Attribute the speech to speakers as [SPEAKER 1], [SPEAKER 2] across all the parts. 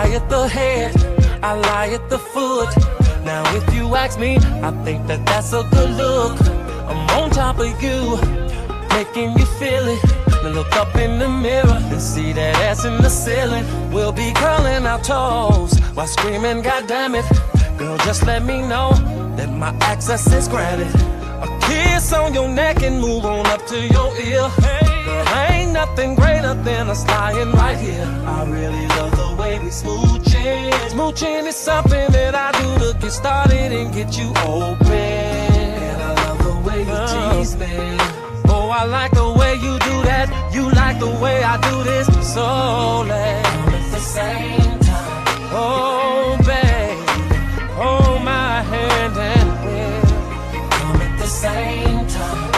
[SPEAKER 1] lie at the head, I lie at the foot. Now if you ask me, I think that that's a good look. I'm on top of you, making you feel it. Now look up in the mirror and see that ass in the ceiling. We'll be curling our toes while screaming, God damn it. Girl, just let me know that my access is granted. A kiss on your neck and move on up to your ear. Girl, ain't nothing greater than us lying right here. I really love the way we smooching. Smooching is something that I do to get started and get you open. And I love the way you tease me. Oh, I like the way you do that. You like the way I do this. So let's come at the same time. Oh, babe, hold my hand and we'll come at the same time.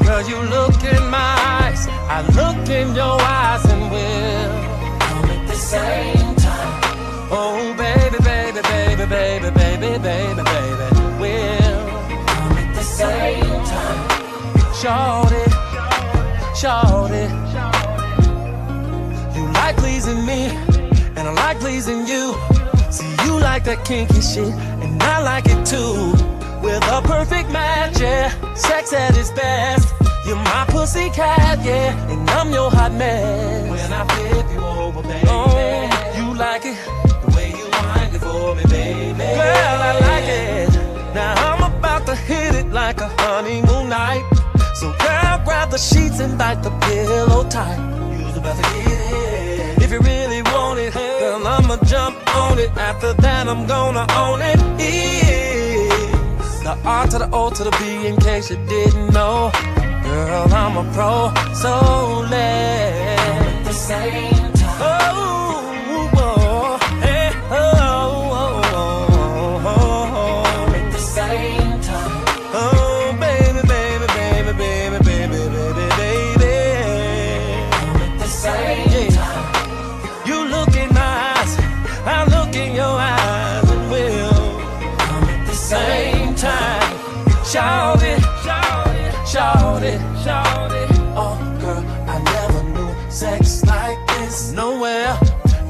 [SPEAKER 1] Girl, you look in my eyes, I look in your eyes, and we'll come at the same time. Oh, baby, baby, baby, baby, baby, baby, baby, we'll come at the same time. Shorty, shorty, you like pleasing me, and I like pleasing you. See, you like that kinky shit, and I like it too. We're the perfect match, yeah, sex at its best. You're my pussy cat, yeah, and I'm your hot mess. When I flip you over, baby, oh, you like it, the way you wind it for me, baby. Girl, I like it. Now I'm about to hit it like a honeymoon night. So girl, grab the sheets and bite the pillow tight. You's about to get it. If you really want it, girl, I'ma jump on it. After that, I'm gonna own it. It's the R to the O to the B, in case you didn't know. Girl, I'm a pro, so let's at the same time. Oh, oh, hey, oh, oh, oh, oh, at the same time. Oh, baby, baby, baby, baby, baby, baby, baby. At the same time. You look in my eyes, I look in your eyes, and we'll come at the same time. Shout it. Shout it, shout it. Oh, girl, I never knew sex like this. Nowhere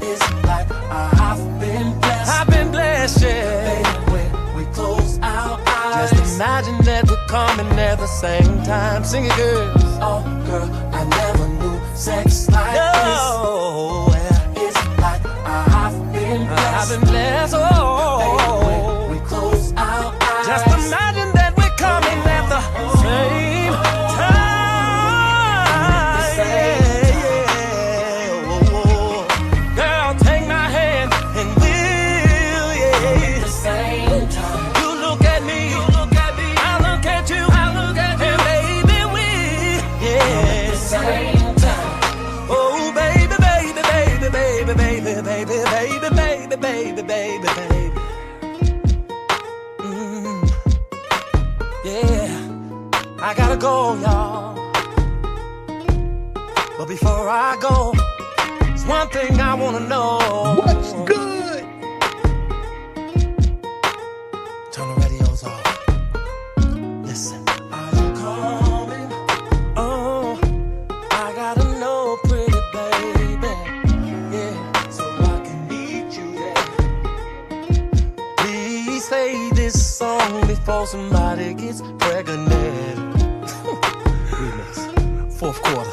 [SPEAKER 1] is like I've been blessed. I've been blessed, yeah. Baby, when we close our eyes, just imagine that we're coming at the same time. Sing it, girls. Oh, girl, I never knew sex like this. Nowhere is like I've been blessed. I've been blessed, oh. Baby, when we close our eyes, just imagine that we're coming at the same. Baby, baby, baby. Yeah, I gotta go, y'all. But before I go, there's one thing I wanna know.
[SPEAKER 2] What's good?
[SPEAKER 1] Turn the radios off. Listen. Are you coming? Oh, I gotta know, pretty baby. Yeah, so I can meet you there. Please play this song before somebody gets pregnant. Remix. Fourth quarter.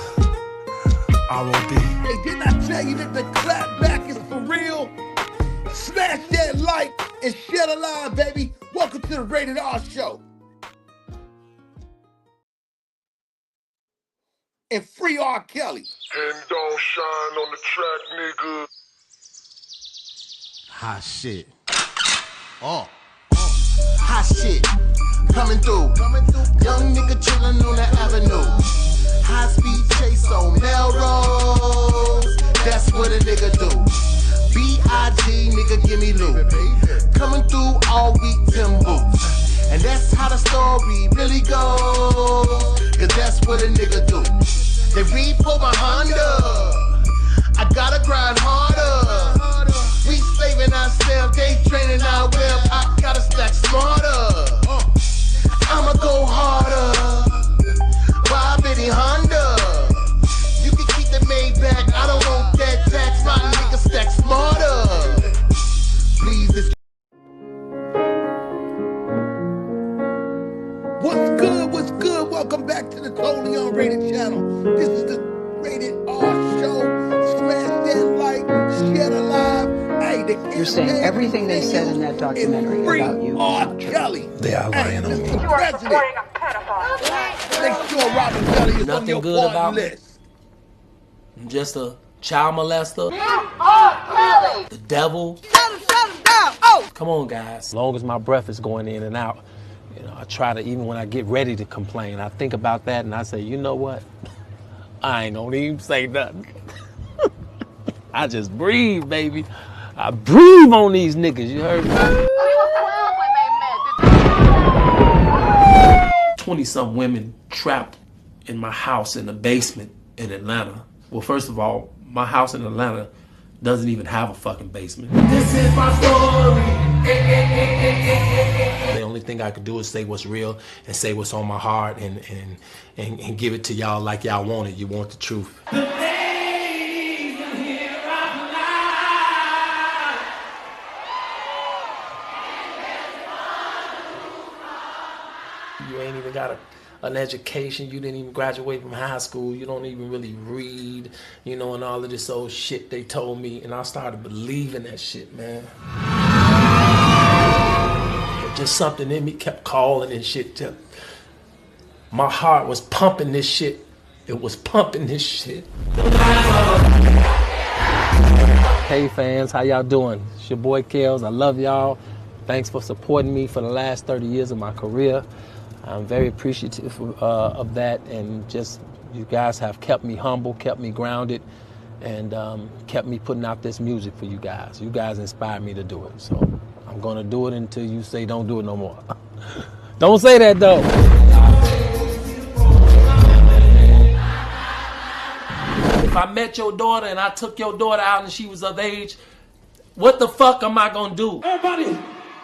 [SPEAKER 1] R.O.B.
[SPEAKER 2] Hey, didn't I tell you that the clap back is for real? Smash that like and share the line, baby. Welcome to the Rated R show. And free R. Kelly.
[SPEAKER 3] And don't shine on the track, nigga.
[SPEAKER 4] Hot shit. Oh. Hot shit. Coming through. Young nigga chillin' on the avenue. High speed chase on Melrose. That's what a nigga do. B.I.G. nigga give me loot. Coming through all week Tim boots. And that's how the story really goes. Cause that's what a nigga do. They repo my Honda. I gotta grind harder. We slaving ourselves, they training our web. I gotta stack smarter. I'ma go harder. Why Benny Honda? You can keep the Maybach. I don't want that tax. My nigga stack smarter.
[SPEAKER 5] You're saying everything they said in that documentary about you is not true.
[SPEAKER 2] Kelly.
[SPEAKER 6] They are lying on me.
[SPEAKER 2] Mr. President, make sure Robert Kelly is on
[SPEAKER 7] Nothing
[SPEAKER 2] your
[SPEAKER 7] good
[SPEAKER 2] party
[SPEAKER 7] about me.
[SPEAKER 2] list.
[SPEAKER 7] I'm just a child molester. The devil.
[SPEAKER 8] Shut him down. Oh!
[SPEAKER 7] Come on, guys. As long as my breath is going in and out, you know, I try to, even when I get ready to complain, I think about that and I say, you know what? I ain't gonna even say nothing. I just breathe, baby. I breathe on these niggas, you heard me? 20-some women trapped in my house in the basement in Atlanta. Well, first of all, my house in Atlanta doesn't even have a fucking basement. This is my story. The only thing I could do is say what's real and say what's on my heart and give it to y'all like y'all want it. You want the truth. You ain't even got an education. You didn't even graduate from high school. You don't even really read, you know, and all of this old shit they told me. And I started believing that shit, man. But just something in me kept calling and shit. My heart was pumping this shit. It was pumping this shit. Hey fans, how y'all doing? It's your boy Kels. I love y'all. Thanks for supporting me for the last 30 years of my career. I'm very appreciative of that, and just you guys have kept me humble, kept me grounded, and kept me putting out this music for you guys. You guys inspired me to do it, so I'm gonna do it until you say don't do it no more. Don't say that though. If I met your daughter and I took your daughter out and she was of age, what the fuck am I gonna do? Everybody,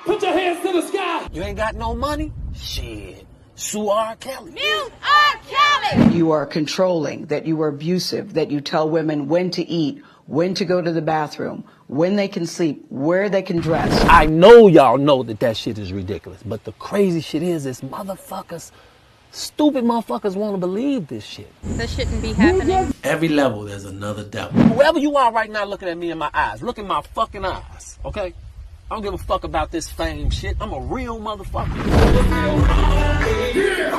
[SPEAKER 7] put your hands to the sky. You ain't got no money? Shit. Sue R. Kelly.
[SPEAKER 8] Mute R. Kelly!
[SPEAKER 5] You are controlling, that you are abusive, that you tell women when to eat, when to go to the bathroom, when they can sleep, where they can dress.
[SPEAKER 7] I know y'all know that shit is ridiculous, but the crazy shit is motherfuckers, stupid motherfuckers want to believe this shit.
[SPEAKER 9] This shouldn't be happening.
[SPEAKER 7] Every level there's another devil. Whoever you are right now looking at me in my eyes, look in my fucking eyes, okay? I don't give a fuck about this fame shit. I'm a real motherfucker.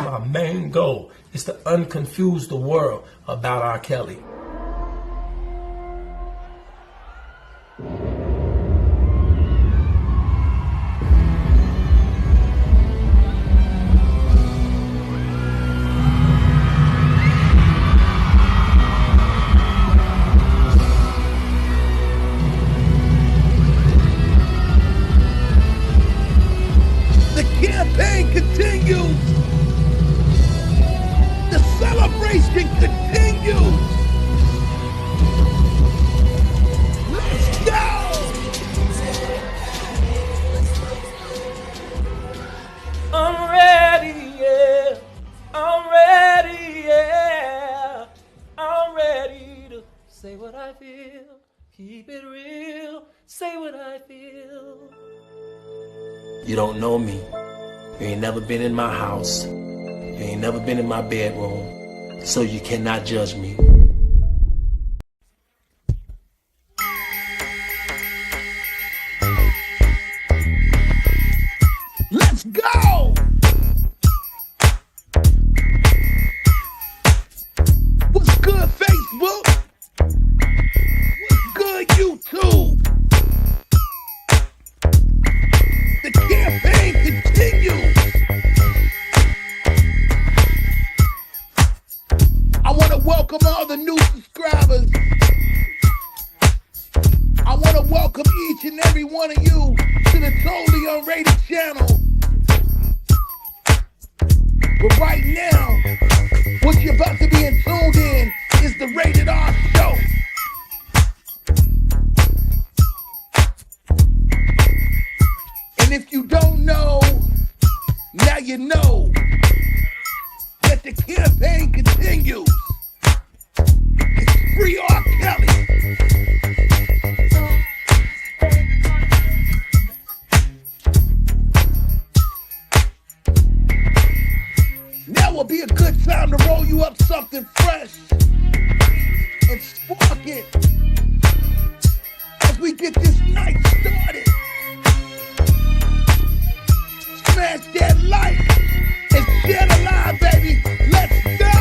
[SPEAKER 7] My main goal is to unconfuse the world about R. Kelly.
[SPEAKER 2] The campaign continues. The celebration continues. Let's go.
[SPEAKER 7] I'm ready, yeah. I'm ready, yeah. I'm ready to say what I feel. Keep it real. Say what I feel. You don't know me. You ain't never been in my house. You ain't never been in my bedroom. So you cannot judge me.
[SPEAKER 2] Let's go. What's good, Facebook? What's good, YouTube? The campaign continues. I want to welcome all the new subscribers. I want to welcome each and every one of you to the Totally Unrated channel. But right now, what you're about to be tuned in is the Rated R show. And if you don't know, now you know that the campaign continues. It's free R. Kelly. Now will be a good time to roll you up something fresh and spark it as we get this night started. Smash that like and share the live, baby. Let's go.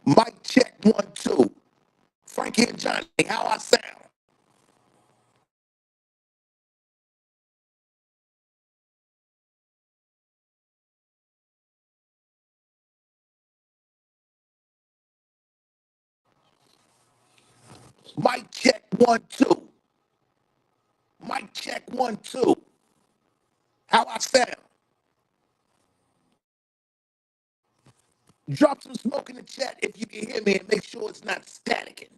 [SPEAKER 2] Mic check 1 2. Frankie and Johnny, how I sound? Mic check 1 2. Mic check 1 2. How I sound? Drop some smoke in the chat if you can hear me and make sure it's not staticking.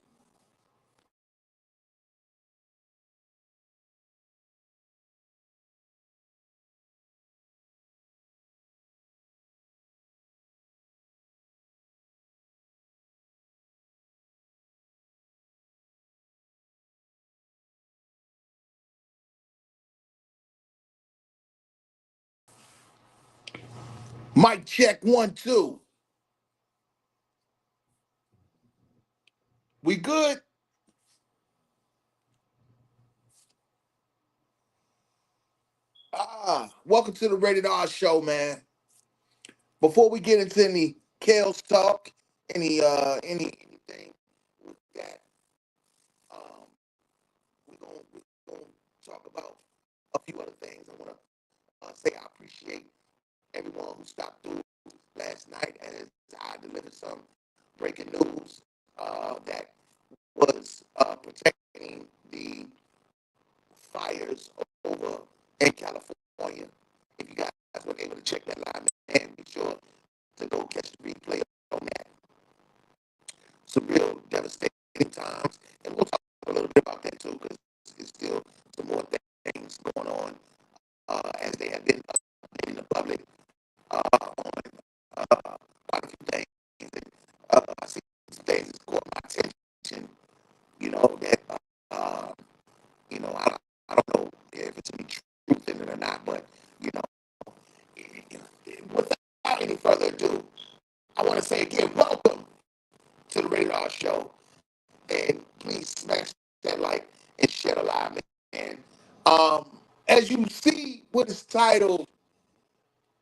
[SPEAKER 2] Mic check 1 2. We good? Welcome to the Rated R show, man. Before we get into any Kale's talk, anything with that, um, we're gonna talk about a few other things. I want to say I appreciate everyone who stopped through last night as I delivered some breaking news that was protecting the fires over in California. If you guys were able to check that live, man, be sure to go catch the replay on that. Some real devastating times, and we'll talk a little bit about that too, because there's still some more things going on as they have been in the public on quite a few things. I see some things that caught my attention, that, I don't know if it's any truth in it or not, but, without any further ado, I want to say again, welcome to the RatedR show, and please smash that you see what is titled,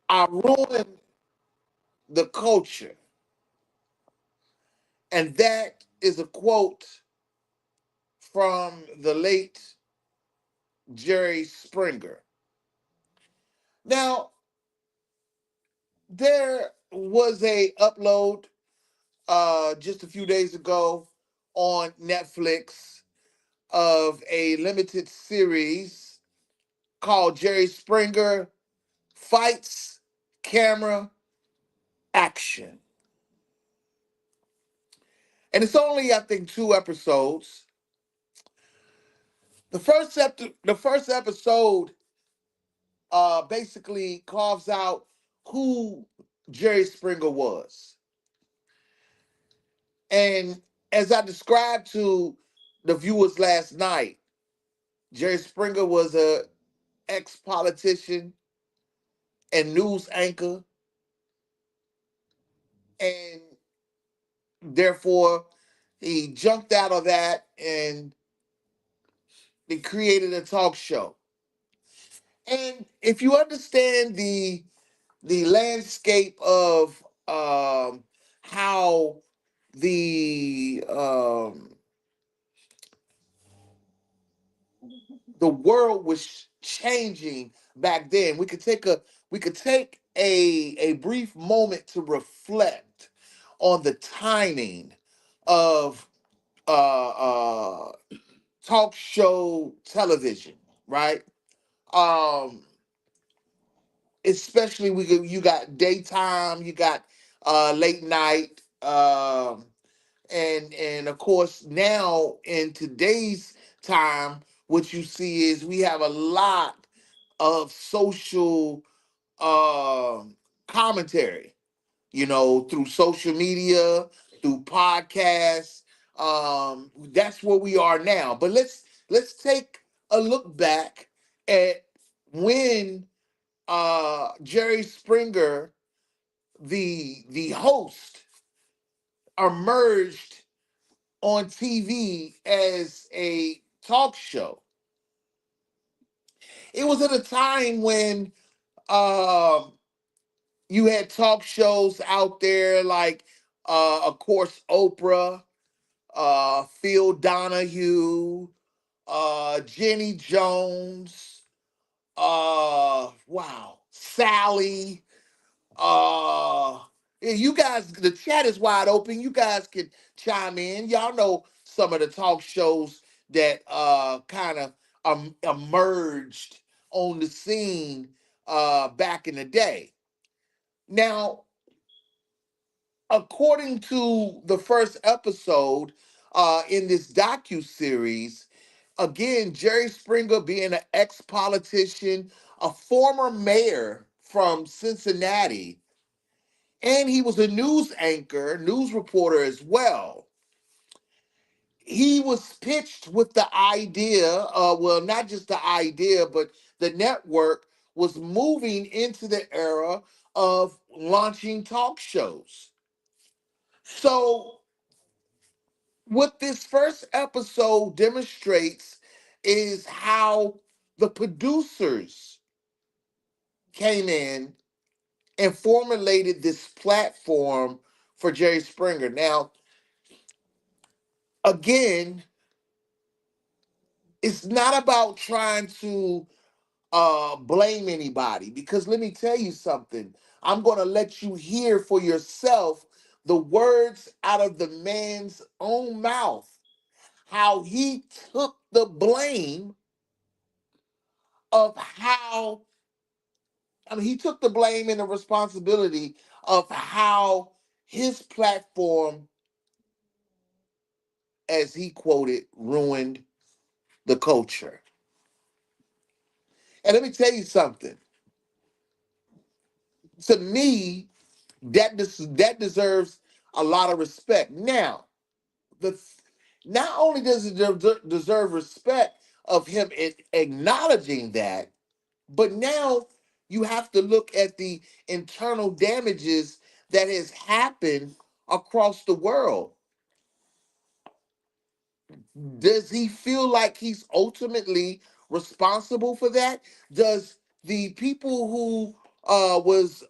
[SPEAKER 2] I Ruined the Culture. And that is a quote from the late Jerry Springer. Now, there was a upload just a few days ago on Netflix of a limited series called Jerry Springer Fights Camera Action. And it's only, I think, 2 episodes. The first episode basically carves out who Jerry Springer was. And as I described to the viewers last night, Jerry Springer was a ex-politician and news anchor, and therefore he jumped out of that and they created a talk show. And if you understand the landscape of how the the world was changing back then, we could take a brief moment to reflect on the timing of uh talk show television, right? Um, Especially you got daytime, you got late night, and of course now in today's time, what you see is we have a lot of social commentary, through social media, through podcasts. That's where we are now. But let's take a look back at when Jerry Springer, the host, emerged on TV as a talk show. It was at a time when um you had talk shows out there like, of course, Oprah, Phil Donahue, Jenny Jones, wow, Sally. Yeah, you guys, the chat is wide open. You guys can chime in. Y'all know some of the talk shows that kind of emerged on the scene back in the day. Now, according to the first episode in this docu series, again, Jerry Springer being an ex-politician, a former mayor from Cincinnati, and he was a news anchor, news reporter as well. He was pitched with the idea, well, not just the idea, but the network was moving into the era of launching talk shows. So, what this first episode demonstrates is how the producers came in and formulated this platform for Jerry Springer. Now, again, it's not about trying to blame anybody, because let me tell you something. I'm going to let you hear for yourself the words out of the man's own mouth, how he took the blame of how, I mean, he took the blame and the responsibility of how his platform, as he quoted, ruined the culture. And let me tell you something. To me, that deserves a lot of respect. Now, the not only does it deserve respect of him acknowledging that, but now you have to look at the internal damages that has happened across the world. Does he feel like he's ultimately responsible for that? Does the people who was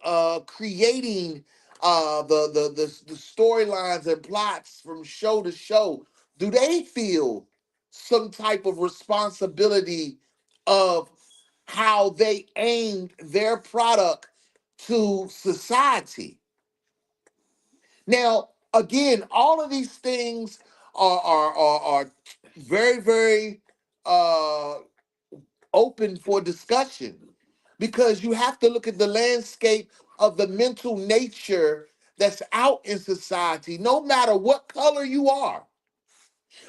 [SPEAKER 2] creating the storylines and plots from show to show, do they feel some type of responsibility of how they aimed their product to society? Now, again, all of these things are very, very uh, open for discussion, because you have to look at the landscape of the mental nature that's out in society, no matter what color you are.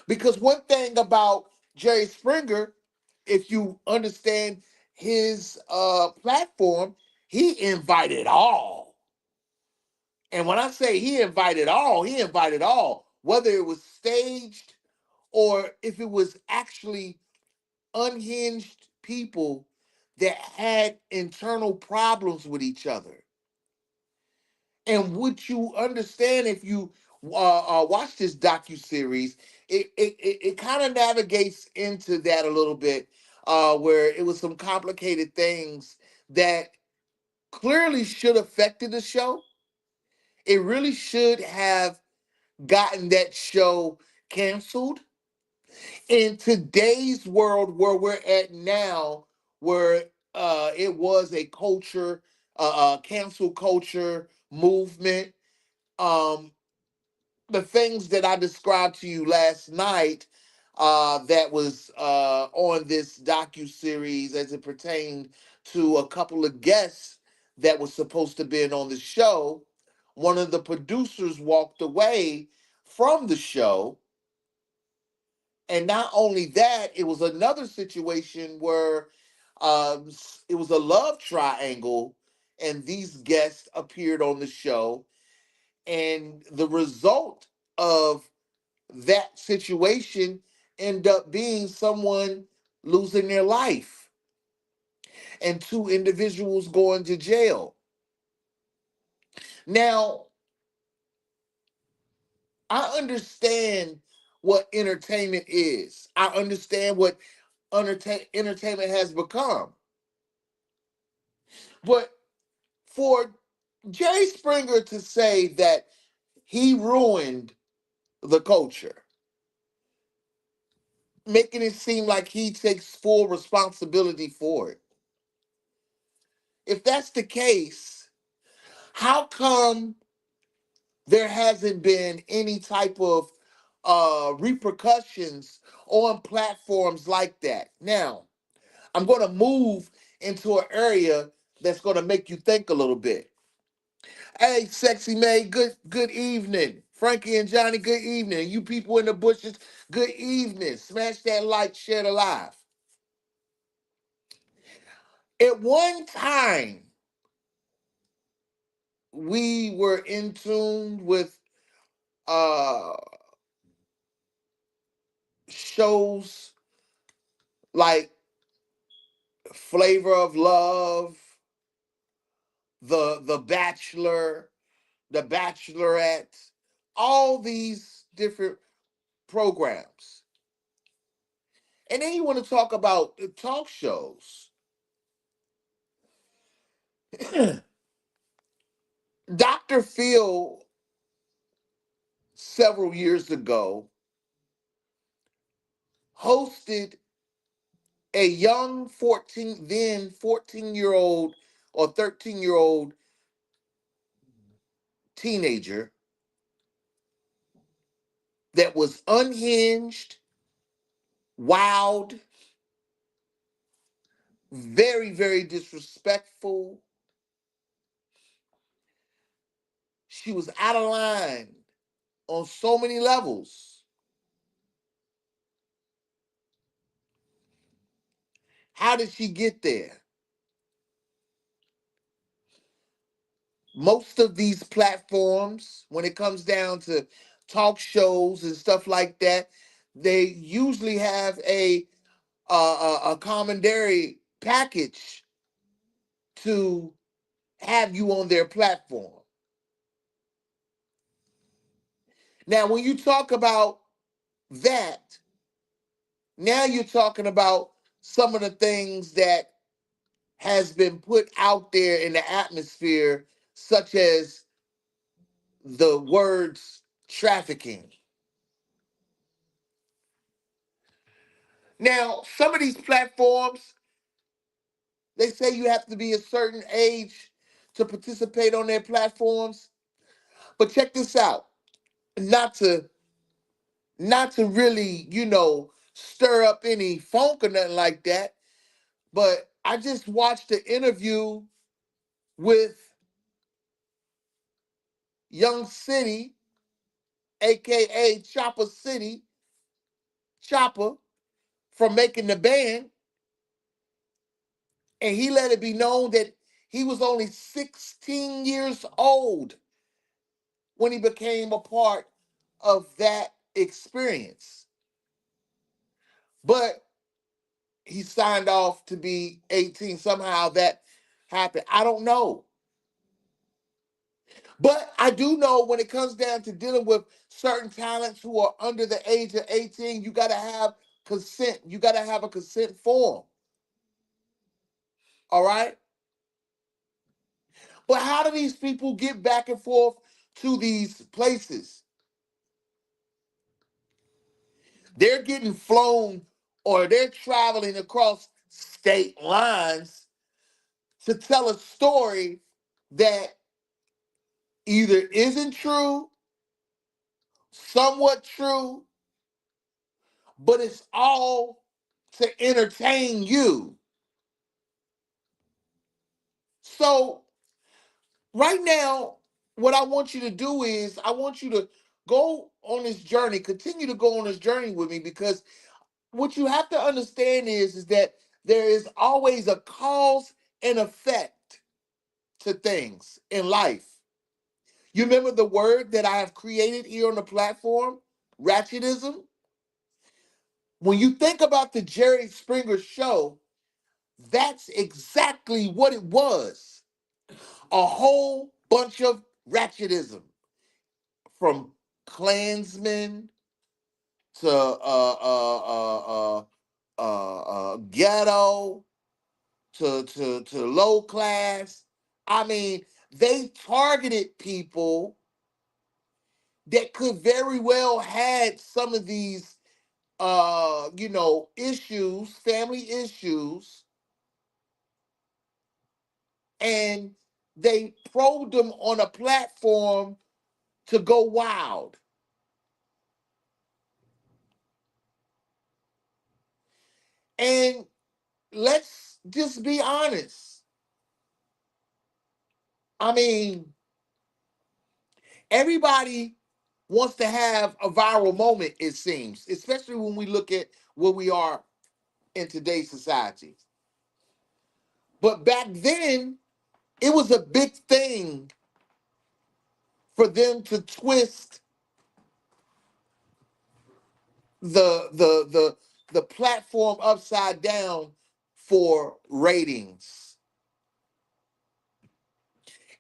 [SPEAKER 2] Because one thing about Jerry Springer, if you understand his platform, he invited all. And when I say he invited all, whether it was staged or if it was actually unhinged people that had internal problems with each other. And would you understand if you watch this docu series? It kind of navigates into that a little bit, where it was some complicated things that clearly should have affected the show. It really should have gotten that show canceled. In today's world where we're at now, where it was a culture, cancel culture movement, um, the things that I described to you last night, that was on this docu series as it pertained to a couple of guests that was supposed to be on the show. One of the producers walked away from the show, and not only that, it was another situation where it was a love triangle, and these guests appeared on the show, and the result of that situation end up being someone losing their life and two individuals going to jail. Now, I understand what entertainment is. I understand what entertainment has become. But for Jerry Springer to say that he ruined the culture, making it seem like he takes full responsibility for it. If that's the case, how come there hasn't been any type of repercussions on platforms like that? Now, I'm going to move into an area that's going to make you think a little bit. Hey, sexy May, good evening. Frankie and Johnny, good evening. You people in the bushes, good evening. Smash that like, share the live. At one time, we were in tune with uh shows like Flavor of Love, the Bachelor, the Bachelorette, all these different programs. And then you want to talk about the talk shows. Dr. Phil, several years ago, hosted a young 14-year-old or 13-year-old teenager that was unhinged, wild, very, very disrespectful. She was out of line on so many levels. How did she get there? Most of these platforms, when it comes down to talk shows and stuff like that, they usually have a commentary package to have you on their platform. Now, when you talk about that, now you're talking about some of the things that has been put out there in the atmosphere, such as the words trafficking. Now, some of these platforms, they say you have to be a certain age to participate on their platforms. But check this out. Not to really, stir up any funk or nothing like that, but I just watched an interview with Young City, aka Chopper City, Chopper, from Making the Band, and he let it be known that he was only 16 years old when he became a part of that experience. But he signed off to be 18. Somehow that happened. I don't know. But I do know when it comes down to dealing with certain talents who are under the age of 18, you got to have consent. You got to have a consent form. All right? But how do these people get back and forth to these places? They're getting flown or they're traveling across state lines to tell a story that either isn't true, somewhat true, but it's all to entertain you. So, right now, what I want you to do is I want you to go on this journey, continue to go on this journey with me, because what you have to understand is that there is always a cause and effect to things in life. You remember the word that I have created here on the platform, ratchetism? When you think about the Jerry Springer show, that's exactly what it was. A whole bunch of ratchetism, from Klansmen to ghetto to low class. I mean, they targeted people that could very well had some of these issues, family issues, and they probed them on a platform to go wild. And let's just be honest. I mean, everybody wants to have a viral moment, it seems, especially when we look at where we are in today's society. But back then, it was a big thing for them to twist the platform upside down for ratings.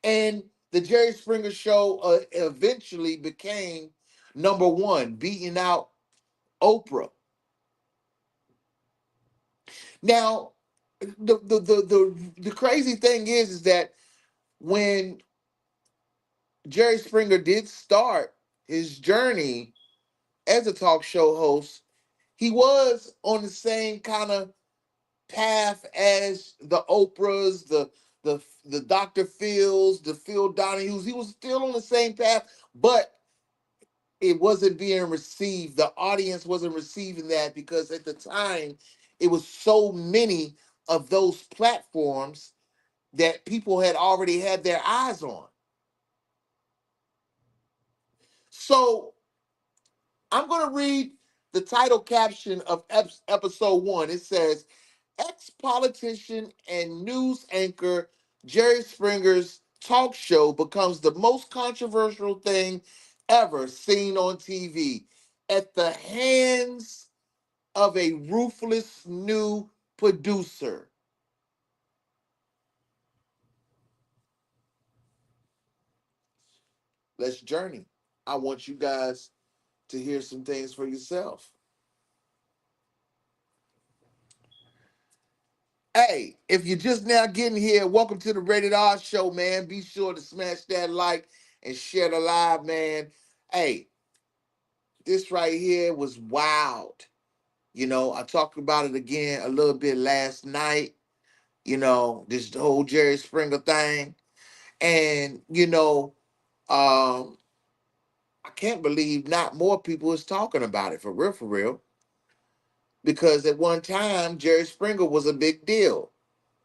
[SPEAKER 2] And the Jerry Springer show eventually became number one, beating out Oprah. Now, the crazy thing is that when Jerry Springer did start his journey as a talk show host, he was on the same kind of path as the Oprahs, the Dr. Phil's, the Phil Donahue's. He was still on the same path, but it wasn't being received. The audience wasn't receiving that because at the time it was so many of those platforms that people had already had their eyes on. So I'm going to read the title caption of episode one. It says, ex-politician and news anchor Jerry Springer's talk show becomes the most controversial thing ever seen on TV at the hands of a ruthless new producer. Let's journey. I want you guys to hear some things for yourself. Hey, if you're just now getting here, welcome to the Rated R show, man. Be sure to smash that like and share the live, man. Hey, this right here was wild. I talked about it again a little bit last night, this whole Jerry Springer thing. And, I can't believe not more people is talking about it for real. Because at one time, Jerry Springer was a big deal.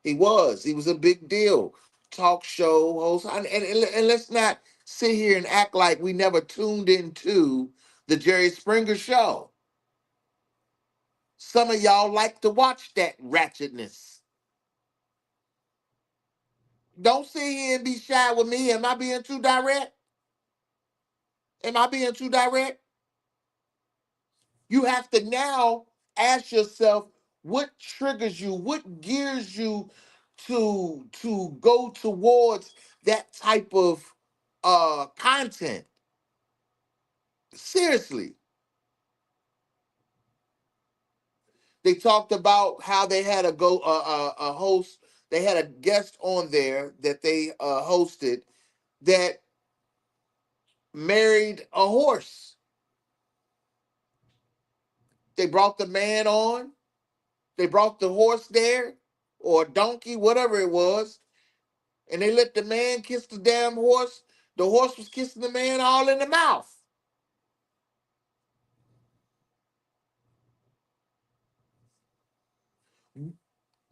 [SPEAKER 2] He was. He was a big deal. Talk show host. And let's not sit here and act like we never tuned into the Jerry Springer show. Some of y'all like to watch that ratchetness. Don't sit here and be shy with me. Am I being too direct? Am I being too direct? You have to now ask yourself what triggers you, what gears you to go towards that type of content. Seriously. They talked about how they had a host, they had a guest on there that they hosted that married a horse. They brought the man on, they brought the horse there, or donkey, whatever it was, and they let the man kiss the damn horse. The horse was kissing the man all in the mouth.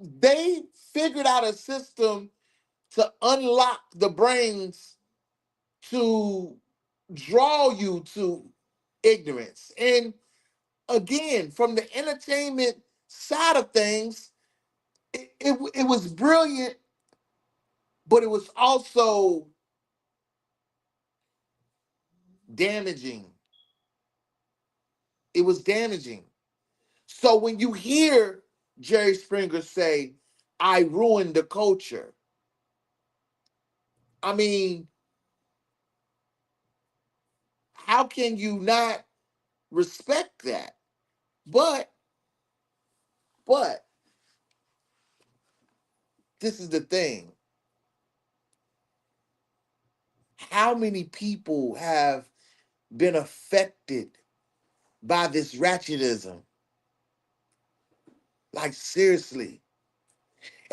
[SPEAKER 2] They figured out a system to unlock the brains to draw you to ignorance. And again, from the entertainment side of things, it was brilliant, but it was also damaging. It was damaging. So when you hear Jerry Springer say, I ruined the culture, I mean, how can you not respect that? But, but, this is the thing. How many people have been affected by this ratchetism? Like, seriously.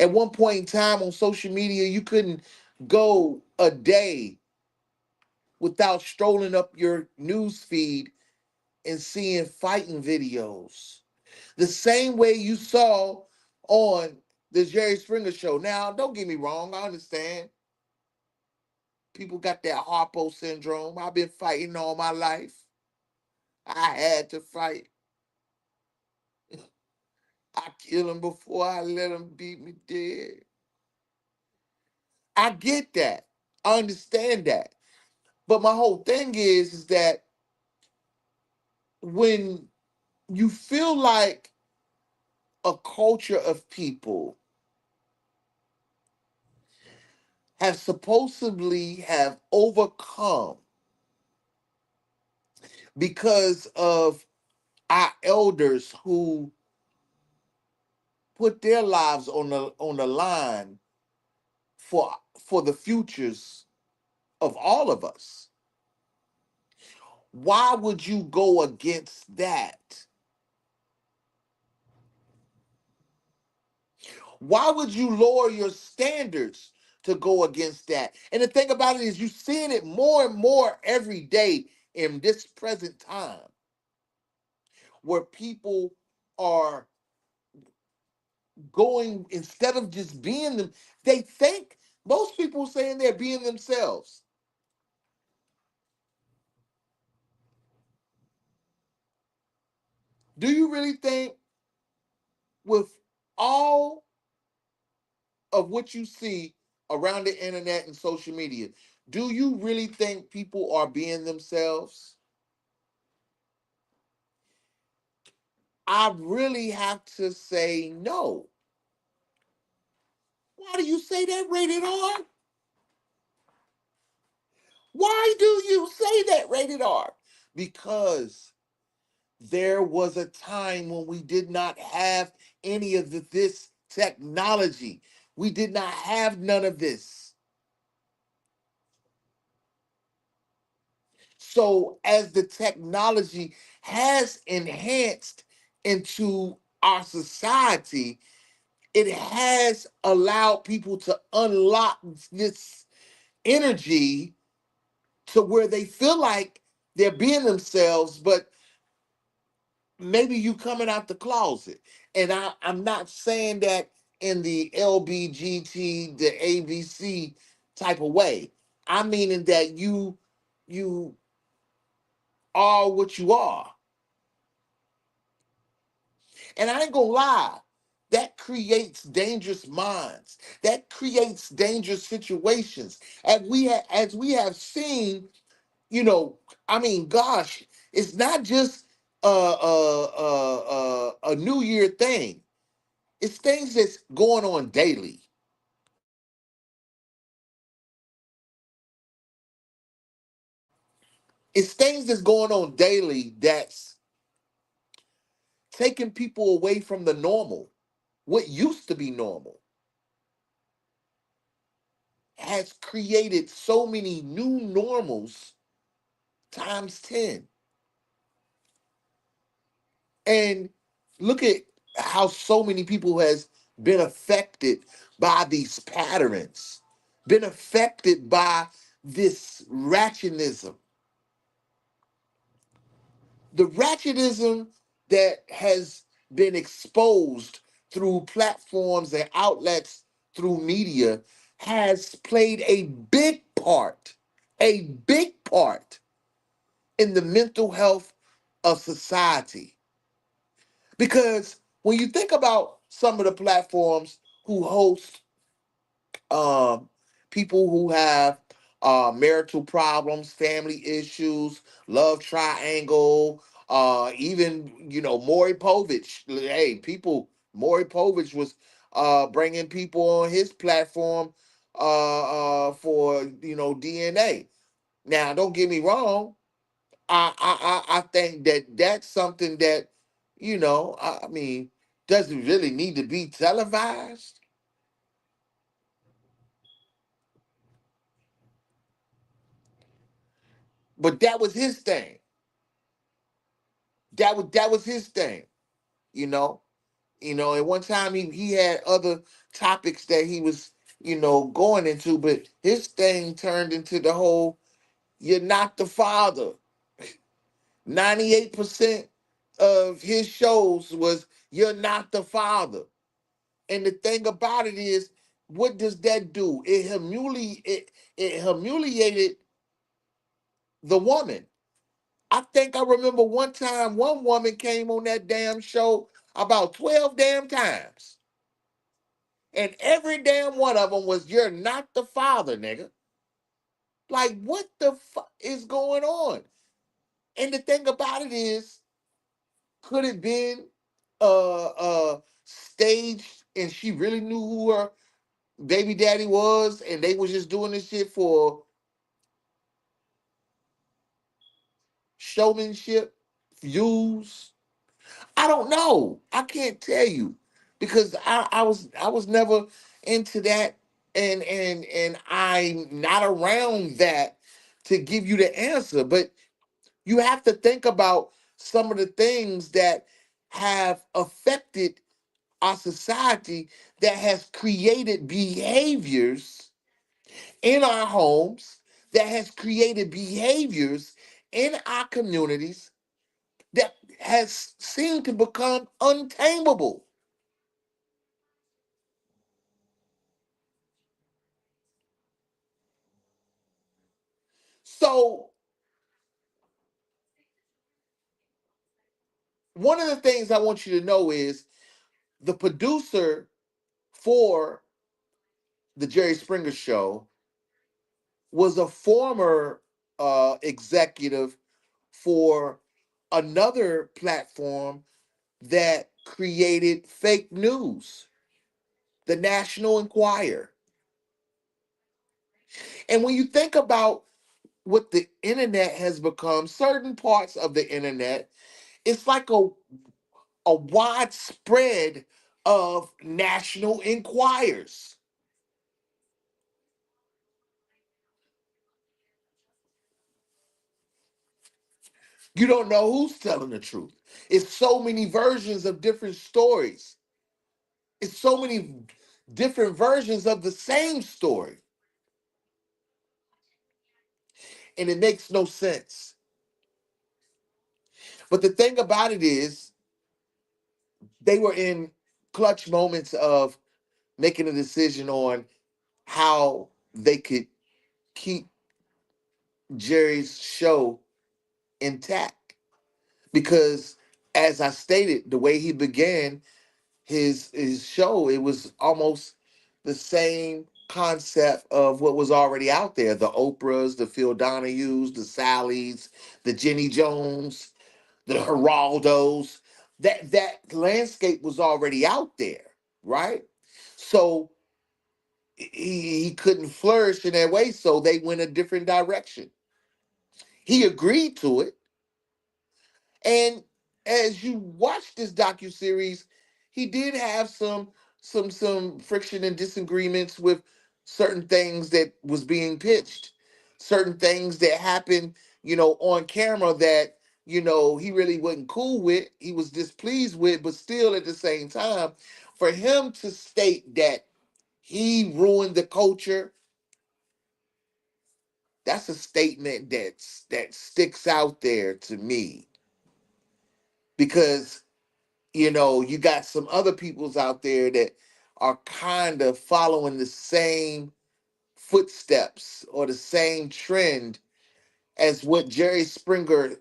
[SPEAKER 2] At one point in time on social media, you couldn't go a day without strolling up your news feed and seeing fighting videos. The same way you saw on the Jerry Springer show. Now, don't get me wrong, I understand. People got that Harpo syndrome. I've been fighting all my life. I had to fight. I kill him before I let him beat me dead. I get that. I understand that. But my whole thing is that when you feel like a culture of people have supposedly have overcome because of our elders who put their lives on the line for the futures of all of us. Why would you go against that? Why would you lower your standards to go against that? And the thing about it is, you're seeing it more and more every day in this present time, where people are going, instead of just being them, they think most people saying they're being themselves. Do you really think, with all of what you see around the internet and social media, do you really think people are being themselves? I really have to say no. Why do you say that, Rated R? Why do you say that, Rated R? Because there was a time when we did not have any of this technology. We did not have none of this. So as the technology has enhanced into our society, it has allowed people to unlock this energy to where they feel like they're being themselves, but maybe you coming out the closet. And I'm not saying that in the LBGT, the ABC type of way. I meaning that you are what you are. And I ain't gonna lie, that creates dangerous minds. That creates dangerous situations. As we have seen, I mean, gosh, it's not just a New Year thing. It's things that's going on daily. It's things that's going on daily that's taking people away from the normal. What used to be normal has created so many new normals times 10. And look at how so many people has been affected by these patterns, been affected by this ratchetism. The ratchetism that has been exposed through platforms and outlets through media has played a big part in the mental health of society. Because when you think about some of the platforms who host um, people who have marital problems, family issues, love triangle, even Maury Povich. Hey, Maury Povich was bringing people on his platform for DNA. Now, don't get me wrong. I think that that's something that I mean doesn't really need to be televised. But that was his thing. That was his thing. You know. At one time he had other topics that he was going into, but his thing turned into the whole "you're not the father." 98% of his shows was "you're not the father." And the thing about it is, what does that do? It humiliated the woman. I think I remember one time one woman came on that damn show about 12 damn times. And every damn one of them was, "You're not the father, nigga." Like, what the fuck is going on? And the thing about it is, could it been staged and she really knew who her baby daddy was and they was just doing this shit for showmanship, views? I don't know. I can't tell you because I was never into that, and I'm not around that to give you the answer. But you have to think about some of the things that have affected our society that has created behaviors in our homes, that has created behaviors in our communities that has seemed to become untamable. So, one of the things I want you to know is the producer for the Jerry Springer show was a former executive for another platform that created fake news, the National Enquirer. And when you think about what the internet has become, certain parts of the internet, it's like a widespread of National Enquirers. You don't know who's telling the truth. It's so many versions of different stories. It's so many different versions of the same story. And it makes no sense. But the thing about it is, they were in clutch moments of making a decision on how they could keep Jerry's show intact. Because as I stated, the way he began his show, it was almost the same concept of what was already out there. The Oprahs, the Phil Donahues, the Sallys, the Jenny Jones, the Geraldos. That landscape was already out there, right? So he couldn't flourish in that way, so they went a different direction. He agreed to it, and as you watch this docu-series, he did have some friction and disagreements with certain things that was being pitched, certain things that happened, on camera that, he really wasn't cool with, he was displeased with, but still at the same time, for him to state that he ruined the culture, that's a statement that sticks out there to me because you got some other peoples out there that are kind of following the same footsteps or the same trend as what Jerry Springer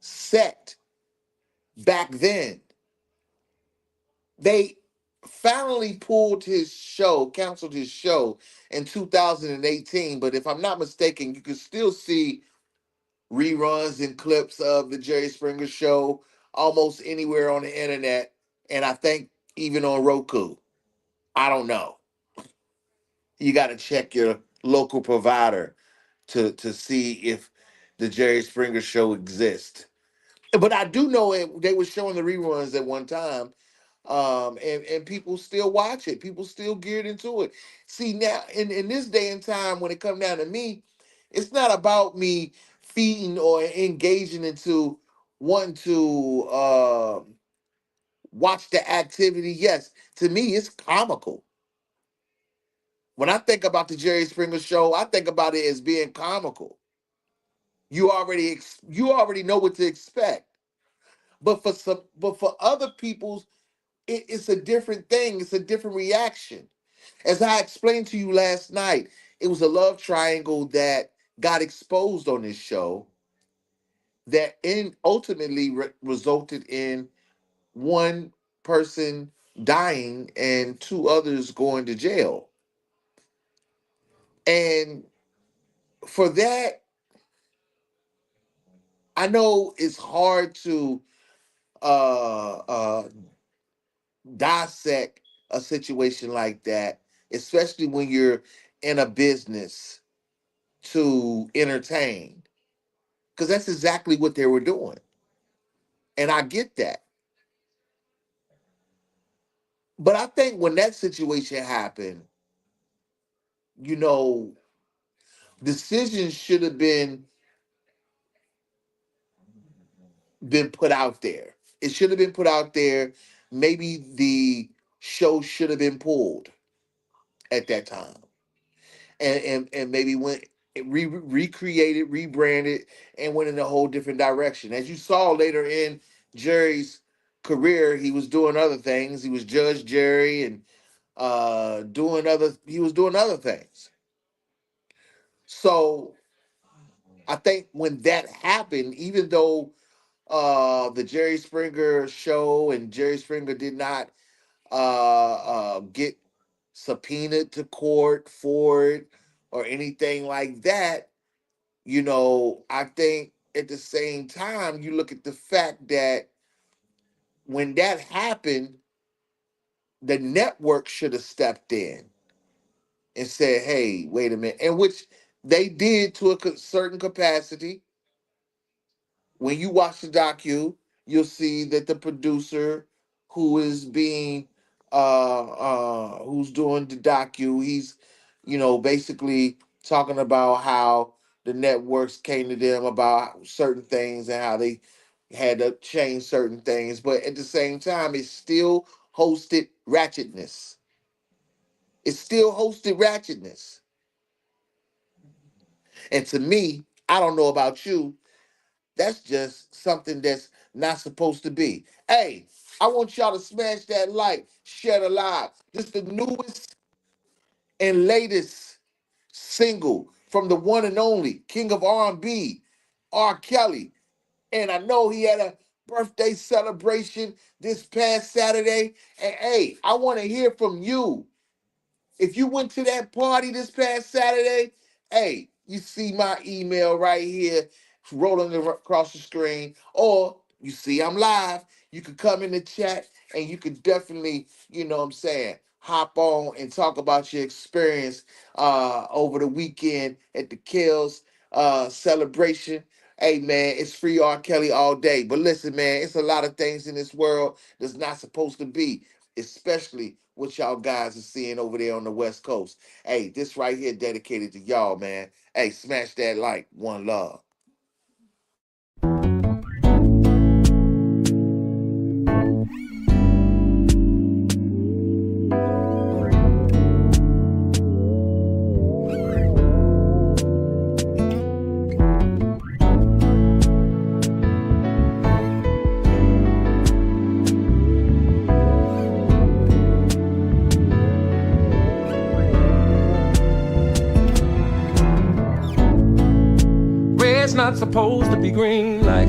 [SPEAKER 2] set back then. They finally pulled his show, canceled his show in 2018, but if I'm not mistaken, you can still see reruns and clips of the Jerry Springer show almost anywhere on the internet, and I think even on Roku. I don't know. You got to check your local provider to see if the Jerry Springer show exists. But I do know they were showing the reruns at one time, and people still watch it. People still geared into it. See, now in this day and time, when it comes down to me, it's not about me feeding or engaging into wanting to watch the activity. Yes, to me, it's comical. When I think about the Jerry Springer show, I think about it as being comical. You already know what to expect. But for other people, it's a different thing. It's a different reaction. As I explained to you last night, it was a love triangle that got exposed on this show that ultimately resulted in one person dying and two others going to jail. And for that, I know it's hard to dissect a situation like that, especially when you're in a business to entertain, because that's exactly what they were doing. And I get that. But I think when that situation happened, you know, decisions should have been put out there. It should have been put out there. Maybe the show should have been pulled at that time. And maybe went recreated, rebranded, and went in a whole different direction. As you saw later in Jerry's career, he was doing other things. He was Judge Jerry and he was doing other things. So I think when that happened, even though the Jerry Springer show and Jerry Springer did not get subpoenaed to court for it or anything like that, I think at the same time, you look at the fact that when that happened, the network should have stepped in and said, hey, wait a minute. And which they did to a certain capacity. When you watch the docu, you'll see that the producer who is being who's doing the docu. He's, basically talking about how the networks came to them about certain things and how they had to change certain things. But at the same time, it's still hosted ratchetness. It's still hosted ratchetness. And to me, I don't know about you, that's just something that's not supposed to be. Hey, I want y'all to smash that like, share the live. This is the newest and latest single from the one and only King of R&B, R. Kelly. And I know he had a birthday celebration this past Saturday. And hey, I want to hear from you. If you went to that party this past Saturday, hey, you see my email right here rolling across the screen, or you see I'm live. You could come in the chat and you could definitely, hop on and talk about your experience over the weekend at the Kills celebration. Hey man, it's free R. Kelly all day. But listen, man, it's a lot of things in this world that's not supposed to be, especially what y'all guys are seeing over there on the West Coast. Hey, this right here dedicated to y'all, man. Hey, smash that like. One love.
[SPEAKER 1] Red's not supposed to be green, like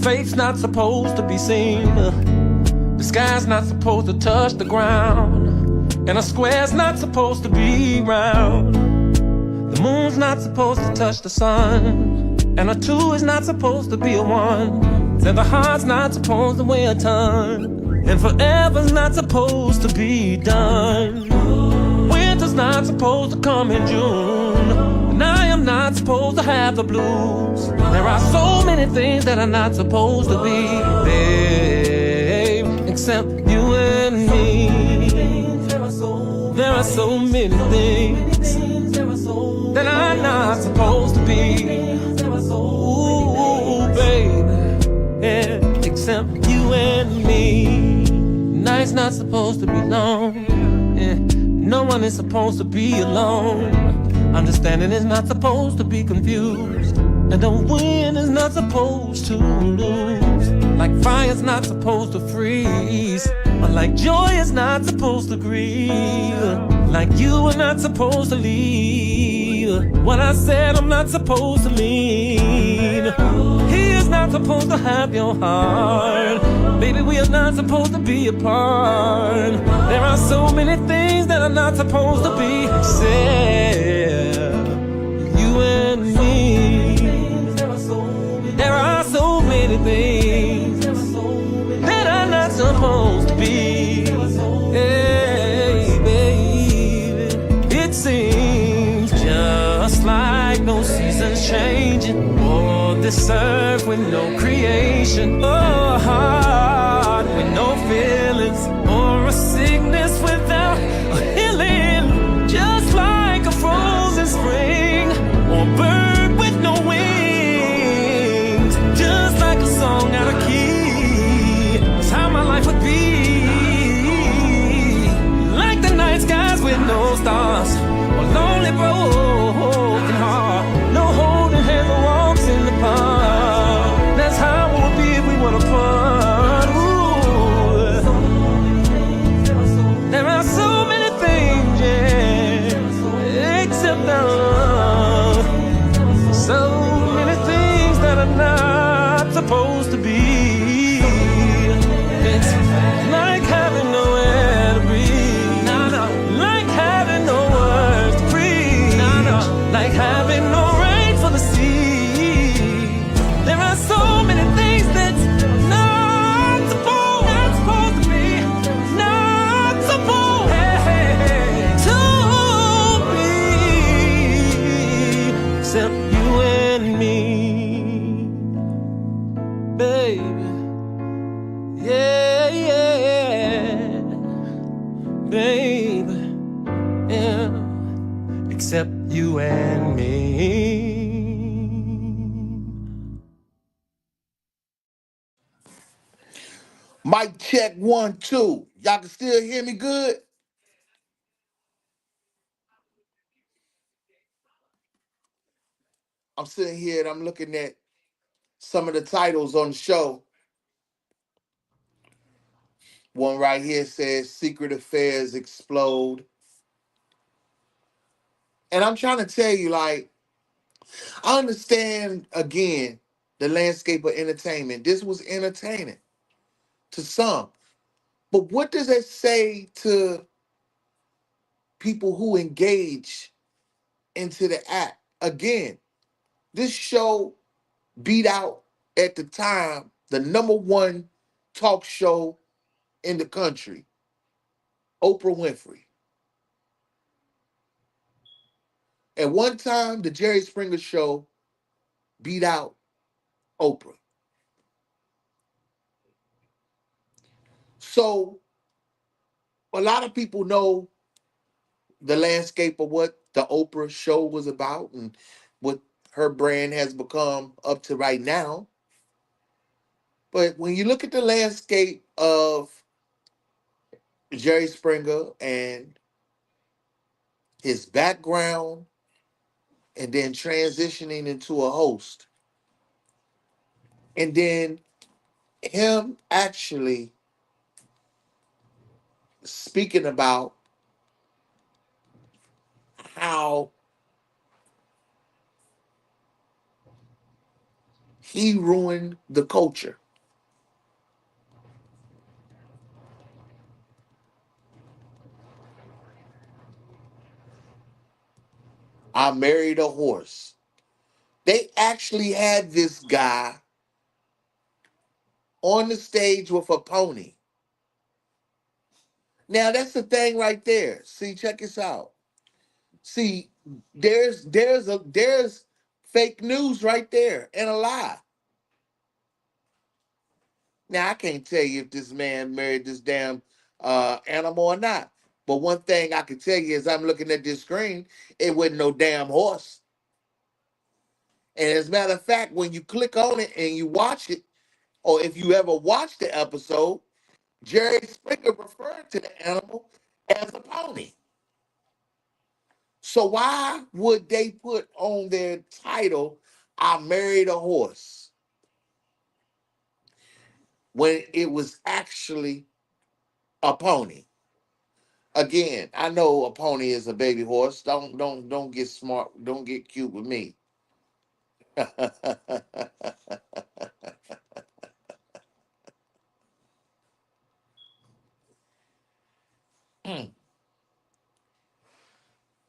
[SPEAKER 1] faith's not supposed to be seen. The sky's not supposed to touch the ground, and a square's not supposed to be round. The moon's not supposed to touch the sun, and a two is not supposed to be a one. And the heart's not supposed to weigh a ton, and forever's not supposed to be done. Winter's not supposed to come in June, and I am not supposed to have the blues. There are so many things that are not supposed to be, babe, except you and me. There are so many things that are not supposed to be, ooh, baby, yeah, except you and me. Night's not supposed to be long, yeah. No one is supposed to be alone. Understanding is not supposed to be confused, and the wind is not supposed to lose. Like fire's not supposed to freeze, or like joy is not supposed to grieve. Like you are not supposed to leave. What I said I'm not supposed to lean. He is not supposed to have your heart. Baby, we are not supposed to be apart. There are so many things that are not supposed to be except you and me. There are so many things that are not supposed to be. Hey, baby, it seems just like no seasons changing, or this earth with no creation, or a heart with no feelings, or a sickness without a healing. Just like a frozen spring, or a bird with no wings. Just like a song out of key, that's how my life would be. Like the night skies with no stars, a lonely broken heart. No holding hands or walks in the park. That's how it would be if we were apart. Ooh. except you and me.
[SPEAKER 2] Mic check 1, 2. Y'all can still hear me good? I'm sitting here and I'm looking at some of the titles on the show. One right here says Secret Affairs Explode. And I'm trying to tell you, like, I understand again the landscape of entertainment. This was entertaining to some. But what does that say to people who engage into the act? Again, this show beat out at the time the number one talk show in the country, Oprah Winfrey. At one time, the Jerry Springer show beat out Oprah. So a lot of people know the landscape of what the Oprah show was about and what her brand has become up to right now. But when you look at the landscape of Jerry Springer and his background and then transitioning into a host, and then him actually speaking about how he ruined the culture. I married a horse. They actually had this guy on the stage with a pony. Now that's the thing right there. See, check this out. See, there's fake news right there and a lie. Now I can't tell you if this man married this damn animal or not. But one thing I can tell you is I'm looking at this screen, it wasn't no damn horse. And as a matter of fact, when you click on it and you watch it, or if you ever watched the episode, Jerry Springer referred to the animal as a pony. So why would they put on their title, I married a horse, when it was actually a pony? Again, I know a pony is a baby horse. Don't get smart. Don't get cute with me.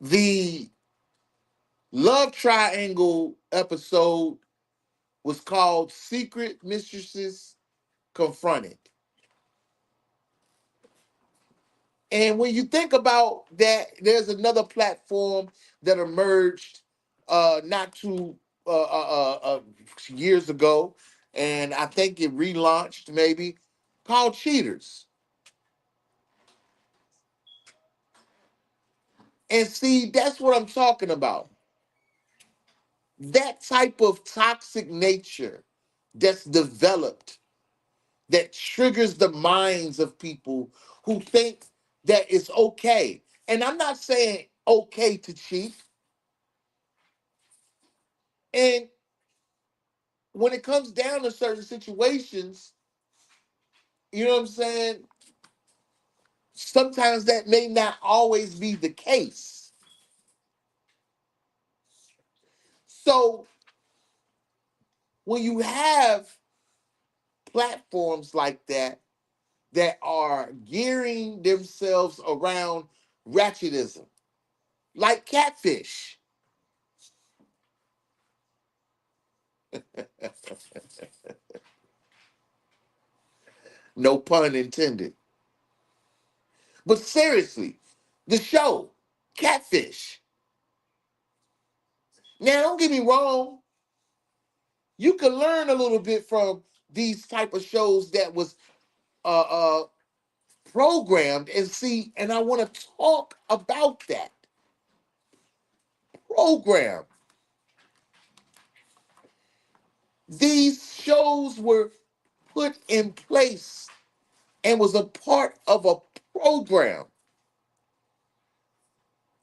[SPEAKER 2] The love triangle episode was called Secret Mistresses Confronted. And when you think about that, there's another platform that emerged not too years ago, and I think it relaunched maybe, called Cheaters. And see, that's what I'm talking about. That type of toxic nature that's developed that triggers the minds of people who think that it's okay. And I'm not saying okay to cheat. And when it comes down to certain situations, you know what I'm saying? Sometimes that may not always be the case. So when you have platforms like that are gearing themselves around ratchetism, like catfish. No pun intended. But seriously, the show, Catfish. Now, don't get me wrong. You can learn a little bit from these type of shows that was uh, uh, programmed and see, and I want to talk about that. program. These shows were put in place and was a part of a program.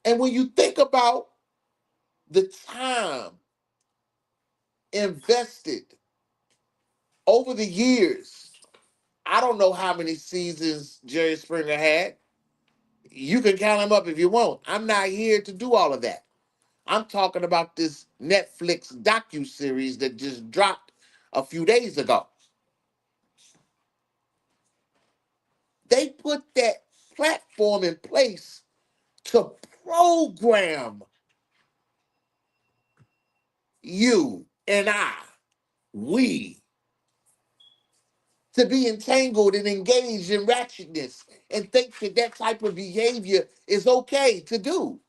[SPEAKER 2] And when you think about the time invested over the years, I don't know how many seasons Jerry Springer had. You can count them up if you want. I'm not here to do all of that. I'm talking about this Netflix docu-series that just dropped a few days ago. They put that platform in place to program you and we, to be entangled and engaged in ratchetness and think that that type of behavior is okay to do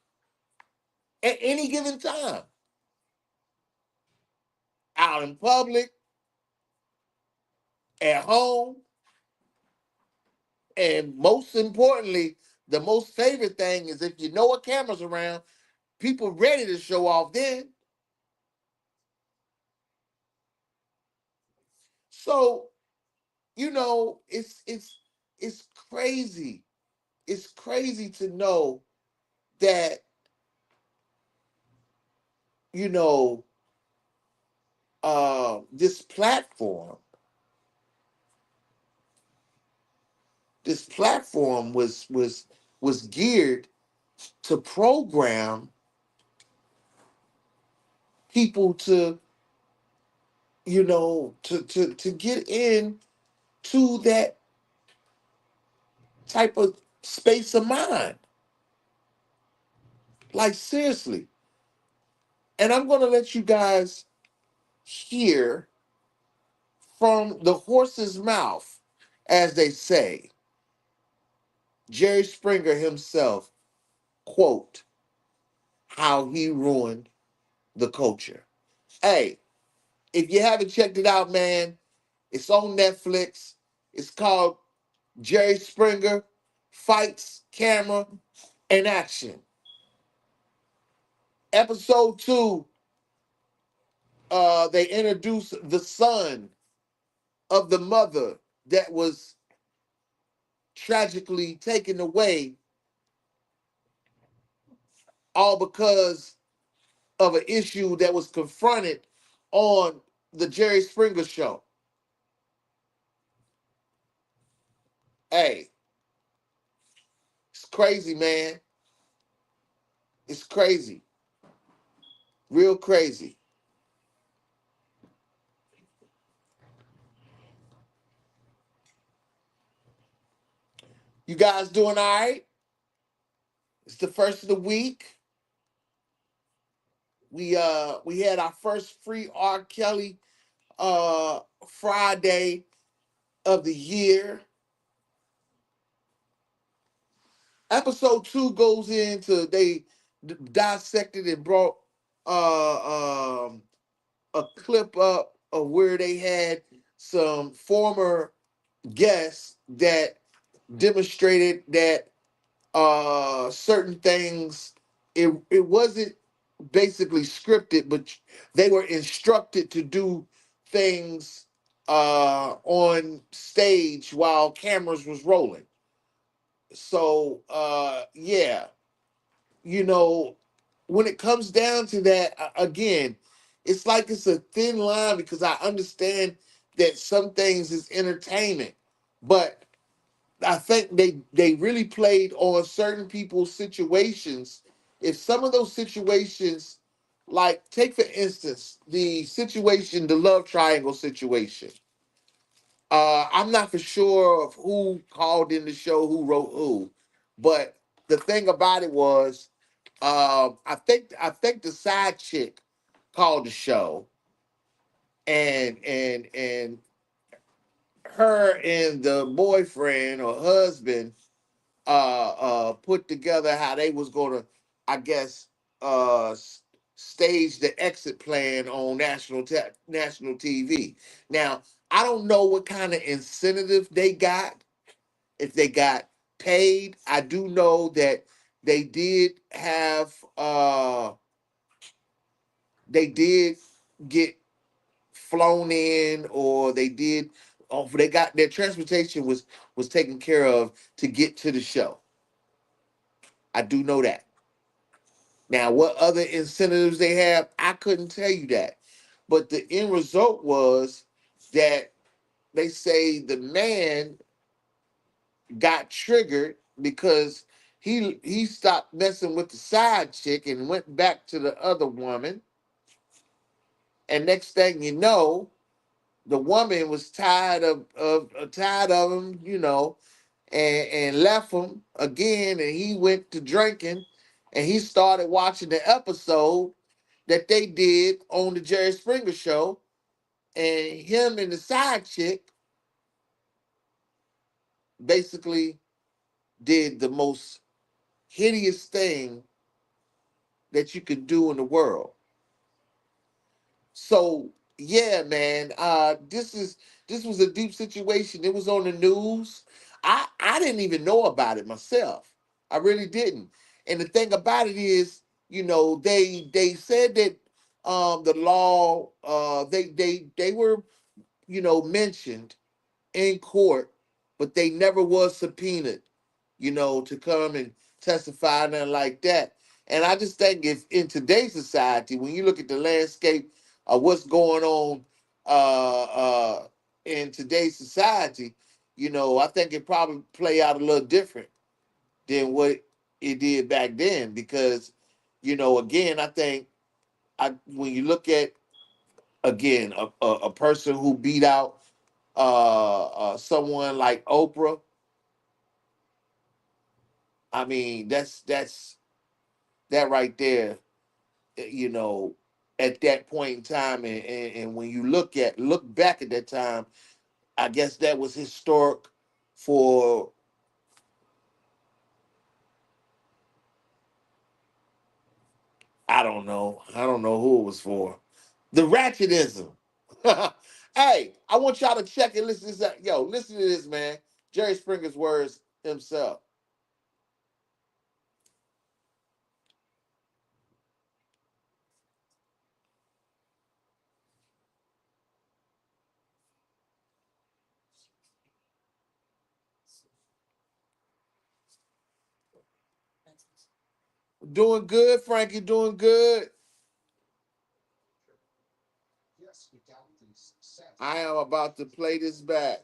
[SPEAKER 2] at any given time, out in public, at home, and most importantly, the most favorite thing is if you know a camera's around, people ready to show off then. So, it's crazy. It's crazy to know that, you know, this platform was geared to program people to, to get in to that type of space of mind. Like seriously. And I'm gonna let you guys hear from the horse's mouth, as they say, Jerry Springer himself, quote, how he ruined the culture. Hey, if you haven't checked it out, man, it's on Netflix. It's called Jerry Springer Fights, Camera, and Action. Episode 2, they introduce the son of the mother that was tragically taken away, all because of an issue that was confronted on the Jerry Springer show. Hey, it's crazy, man. It's crazy. Real crazy. You guys doing all right? It's the first of the week. We had our first free R. Kelly Friday of the year. Episode 2 goes into, they dissected and brought a clip up of where they had some former guests that demonstrated that certain things, it wasn't basically scripted, but they were instructed to do things on stage while cameras was rolling. So yeah, you know, when it comes down to that, again, it's like it's a thin line, because I understand that some things is entertainment, but I think they really played on certain people's situations. If some of those situations, like take for instance the situation, the love triangle situation. I'm not for sure of who called in the show, who wrote who, but the thing about it was, I think the side chick called the show, and her and the boyfriend or husband put together how they was gonna, I guess, stage the exit plan on national TV. Now, I don't know what kind of incentive they got, if they got paid. I do know that they did have they did get flown in, or they did, they got their transportation was taken care of to get to the show. I do know that. Now, what other incentives they have, I couldn't tell you that. But the end result was that they say the man got triggered because he stopped messing with the side chick and went back to the other woman. And next thing you know, the woman was tired of him, and left him again, and he went to drinking, and he started watching the episode that they did on the Jerry Springer show, and him and the side chick basically did the most hideous thing that you could do in the world. So yeah, man, this was a deep situation. It was on the news. I didn't even know about it myself. I really didn't. And the thing about it is, they said that the law, they were, mentioned in court, but they never was subpoenaed, to come and testify, nothing like that. And I just think if in today's society, when you look at the landscape of what's going on in today's society, I think it probably play out a little different than what it did back then. Because, again, I think when you look at, again, a person who beat out someone like Oprah, I mean, that's that right there, you know, at that point in time, and when you look back at that time, I guess that was historic for, I don't know who it was for, the ratchetism. Hey, I want y'all to check and listen to this. Yo, listen to this, man. Jerry Springer's words himself. Doing good, Frankie. Doing good. I am about to play this back.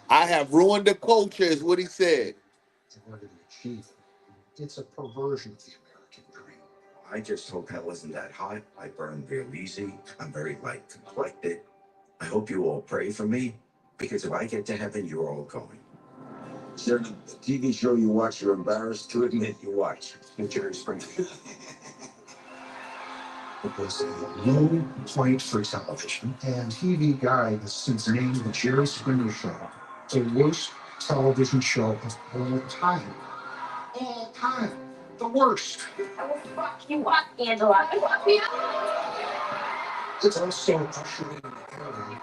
[SPEAKER 2] I have ruined the culture, is what he said.
[SPEAKER 6] I just hope hell isn't that hot. I burn real easy. I'm very light complected. I hope you all pray for me, because if I get to heaven, you're all going. Sir, the TV show you watch, you're embarrassed to admit you watch. The Jerry Springer. It was a low point for television, and TV Guide since named the Jerry Springer Show the worst television show of all time. All time. The worst. I will fuck you up, Angela. I fuck you up. It's also ushering an era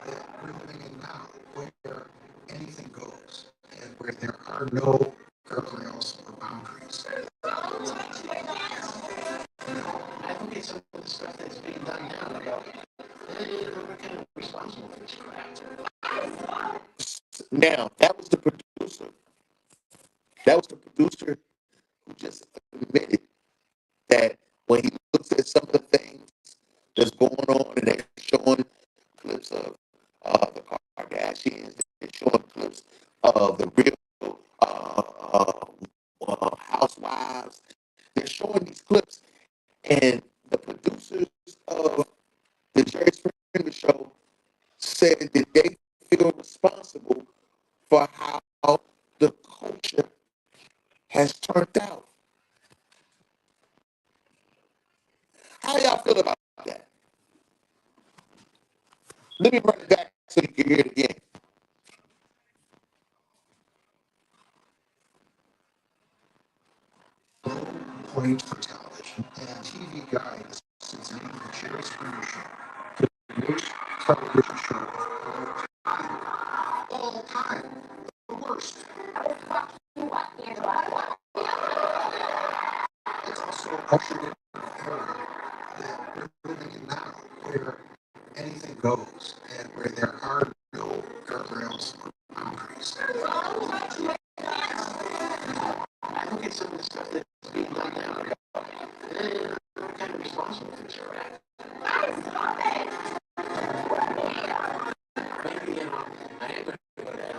[SPEAKER 6] that we're living in now, where anything goes, and where there are no guardrails or boundaries. I think it's some of the stuff that's being done now about we're kind of responsible for this crap.
[SPEAKER 2] Now, that was the producer. That was the producer who just admitted that when he looks at some of the things that's going on, and they're showing clips of the Kardashians, they're showing clips of the real housewives, they're showing these clips, and the producers of the Jerry Springer Show said that they feel responsible for how the culture has turned out. How y'all feel about that? Let me run it back so you can hear it again.
[SPEAKER 6] Point for television and TV guide since named the Jerry Springer Show the worst television show of all time. The worst. It's also ushered in an era that we're living in now, where anything goes and where there are no guardrails or boundaries. I look at some of the stuff that's being done now. They're kind of responsible for this, right? Maybe, I ain't gonna do that.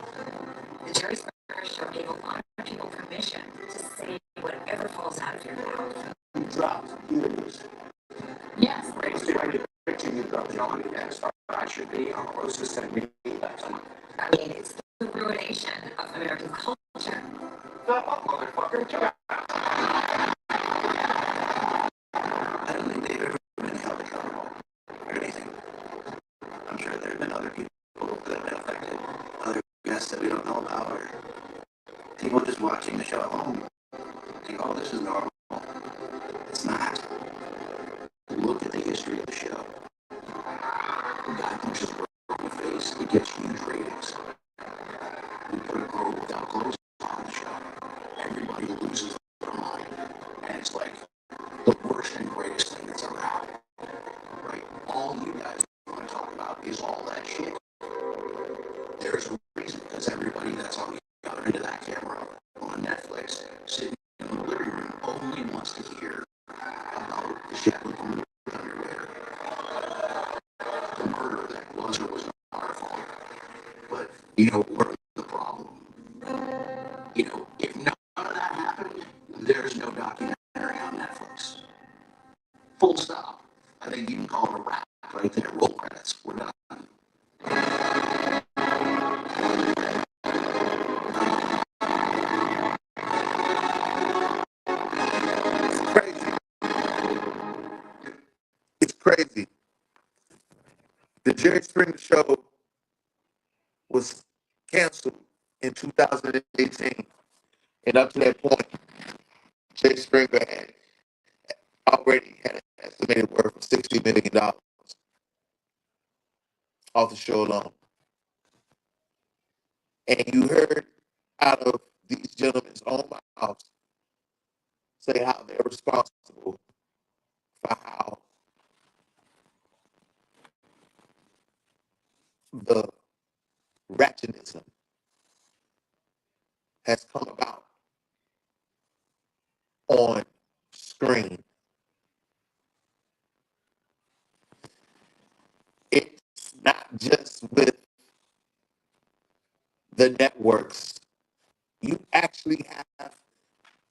[SPEAKER 6] The Jerry Springer Show gave a lot of people permission to say whatever falls out of your mouth. You dropped years. Yes. Right, so I did picture you dropped the on and I should be on close to 70. I mean, it's the ruination of American culture. The motherfucker. I don't think they've ever been held accountable for anything. I'm sure there have been other people that have been affected, other guests that we don't know about, or people just watching the show at home think, oh, this is normal. It's not. Look at the history of the show. The guy punches in the face, he gets huge ratings. We put a girl without clothes on the show. Everybody loses their mind. And it's like the worst and greatest thing that's ever happened. Right? All you guys want to talk about is all that shit. There's a reason, because everybody that's on the other end of that camera on Netflix sitting in the living room only wants to hear about the shadow underwear, the murder that was or was not our fault. But you know what the problem? You know, if none of that happened, there's no documentary on Netflix. Full stop. I think you can call it a wrap right there. Roll credits. We're done. It's crazy. It's crazy. The Jerry Springer Show was canceled in 2018. And up to that point, Jerry Springer had already had an estimated worth of $60 million off the show alone. And you heard out of these gentlemen's own mouths say how they're responsible for how the ratchetism has come about on screen. It's not just with the networks. You actually have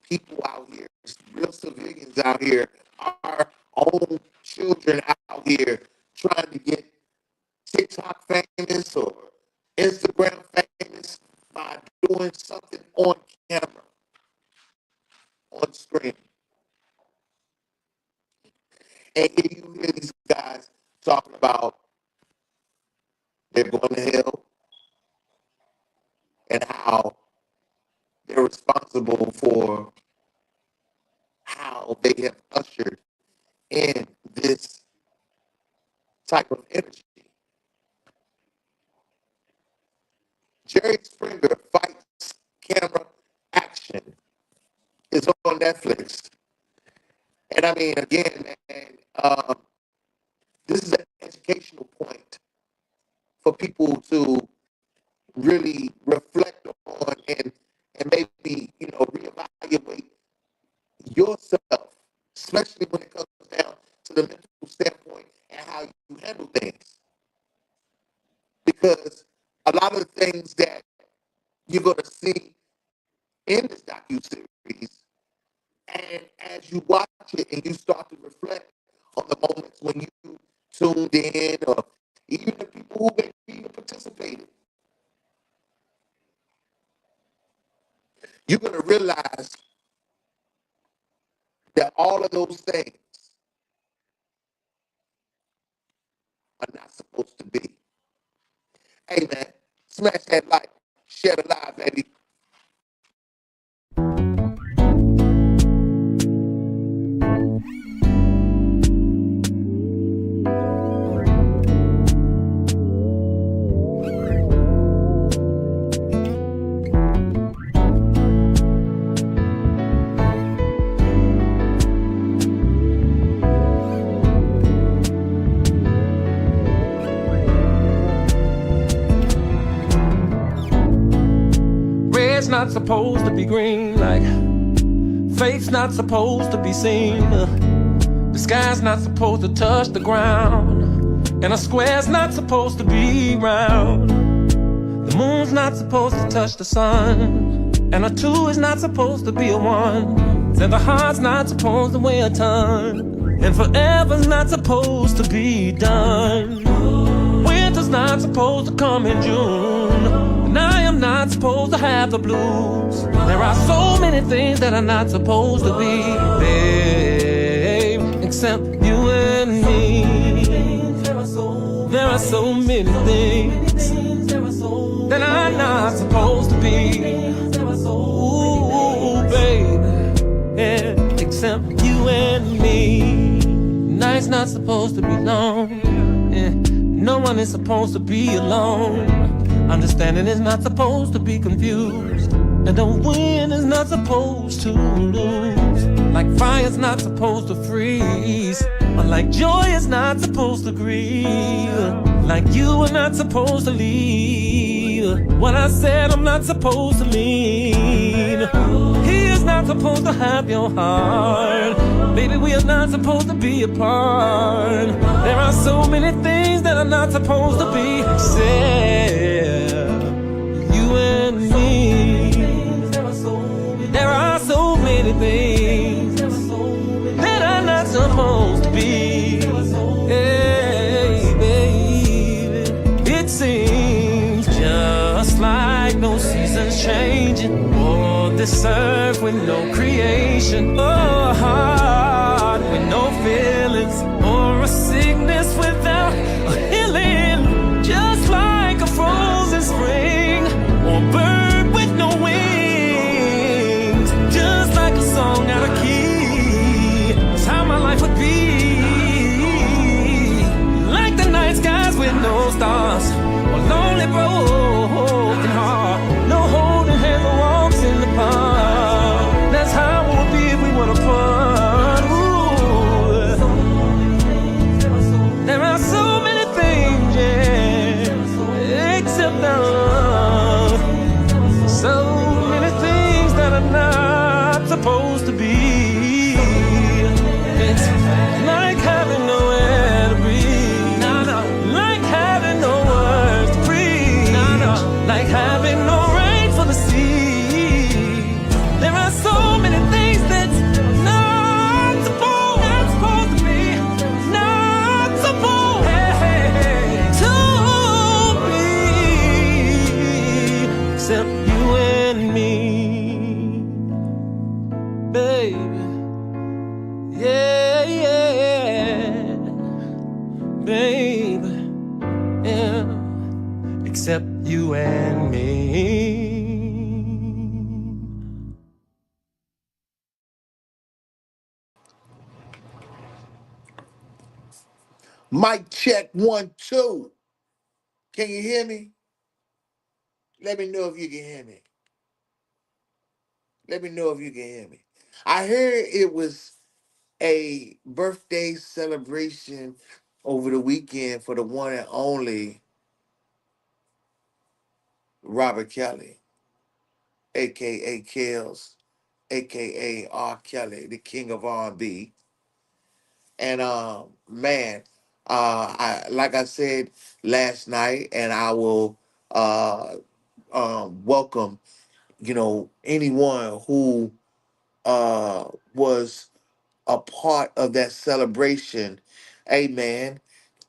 [SPEAKER 6] people out here, real civilians out here, our own children out here trying to get TikTok famous or Instagram famous by doing something on camera, on screen. And here you hear these guys talking about they're going to hell and how they're responsible for how they have ushered in this type of energy. Jerry Springer Fights Camera Action is on Netflix. And I mean, again, man, this is an educational point for people to really reflect on and maybe, you know, reevaluate yourself, especially when it comes down to the mental standpoint and how you handle things. Because a lot of the things that you're going to see in this docuseries, and as you watch it and you start to reflect on the moments when you tuned in, or even the people who maybe even participated, you're going to realize that all of those things are not supposed to be.
[SPEAKER 2] Hey man, smash that like, share the live, baby.
[SPEAKER 1] Red's not supposed to be green, like faith's not supposed to be seen. The sky's not supposed to touch the ground, and a square's not supposed to be round. The moon's not supposed to touch the sun, and a two is not supposed to be a one. And the heart's not supposed to weigh a ton, and forever's not supposed to be done. Winter's not supposed to come in June, and I am not supposed to have the blues. There are so many things that are not supposed to be, babe, except you and me. There are so many things that are not supposed to be. Ooh, baby, yeah, except you and me. Night's not supposed to be long, yeah. No one is supposed to be alone. Understanding is not supposed to be confused, and the wind is not supposed to lose. Like fire's not supposed to freeze, or like joy is not supposed to grieve. Like you are not supposed to leave. What I said I'm not supposed to lean. He is not supposed to have your heart. Baby, we are not supposed to be apart. There are so many things that are not supposed to be said. You and me. There are so many things that are not supposed to be. Hey, baby, it seems just like no seasons changing, or this earth with no creation, or a heart with no feelings, or a sickness without a healing. Just like a frozen spring, or a bird with no wings. Just like a song out of key, that's how my life would be. Like the night skies with no stars, or lonely broken heart. No holding hands or walks in the park. That's how it would be if we were apart. Ooh. There are so many things, yeah, except love. So many things that are not supposed to be. It's like having nowhere to breathe. Like having no words to breathe. Like having no rain for the sea. There are so many things that's not supposed to be. Not supposed to be. Except you and me, baby. Yeah, yeah, baby. Yeah, except you and me.
[SPEAKER 2] Mic check 1, 2. Can you hear me? Let me know if you can hear me. Let me know if you can hear me. I heard it was a birthday celebration over the weekend for the one and only Robert Kelly, aka Kells, aka R. Kelly, the king of R&B. And man, I like I said last night, and I will welcome anyone who was a part of that celebration. Hey man,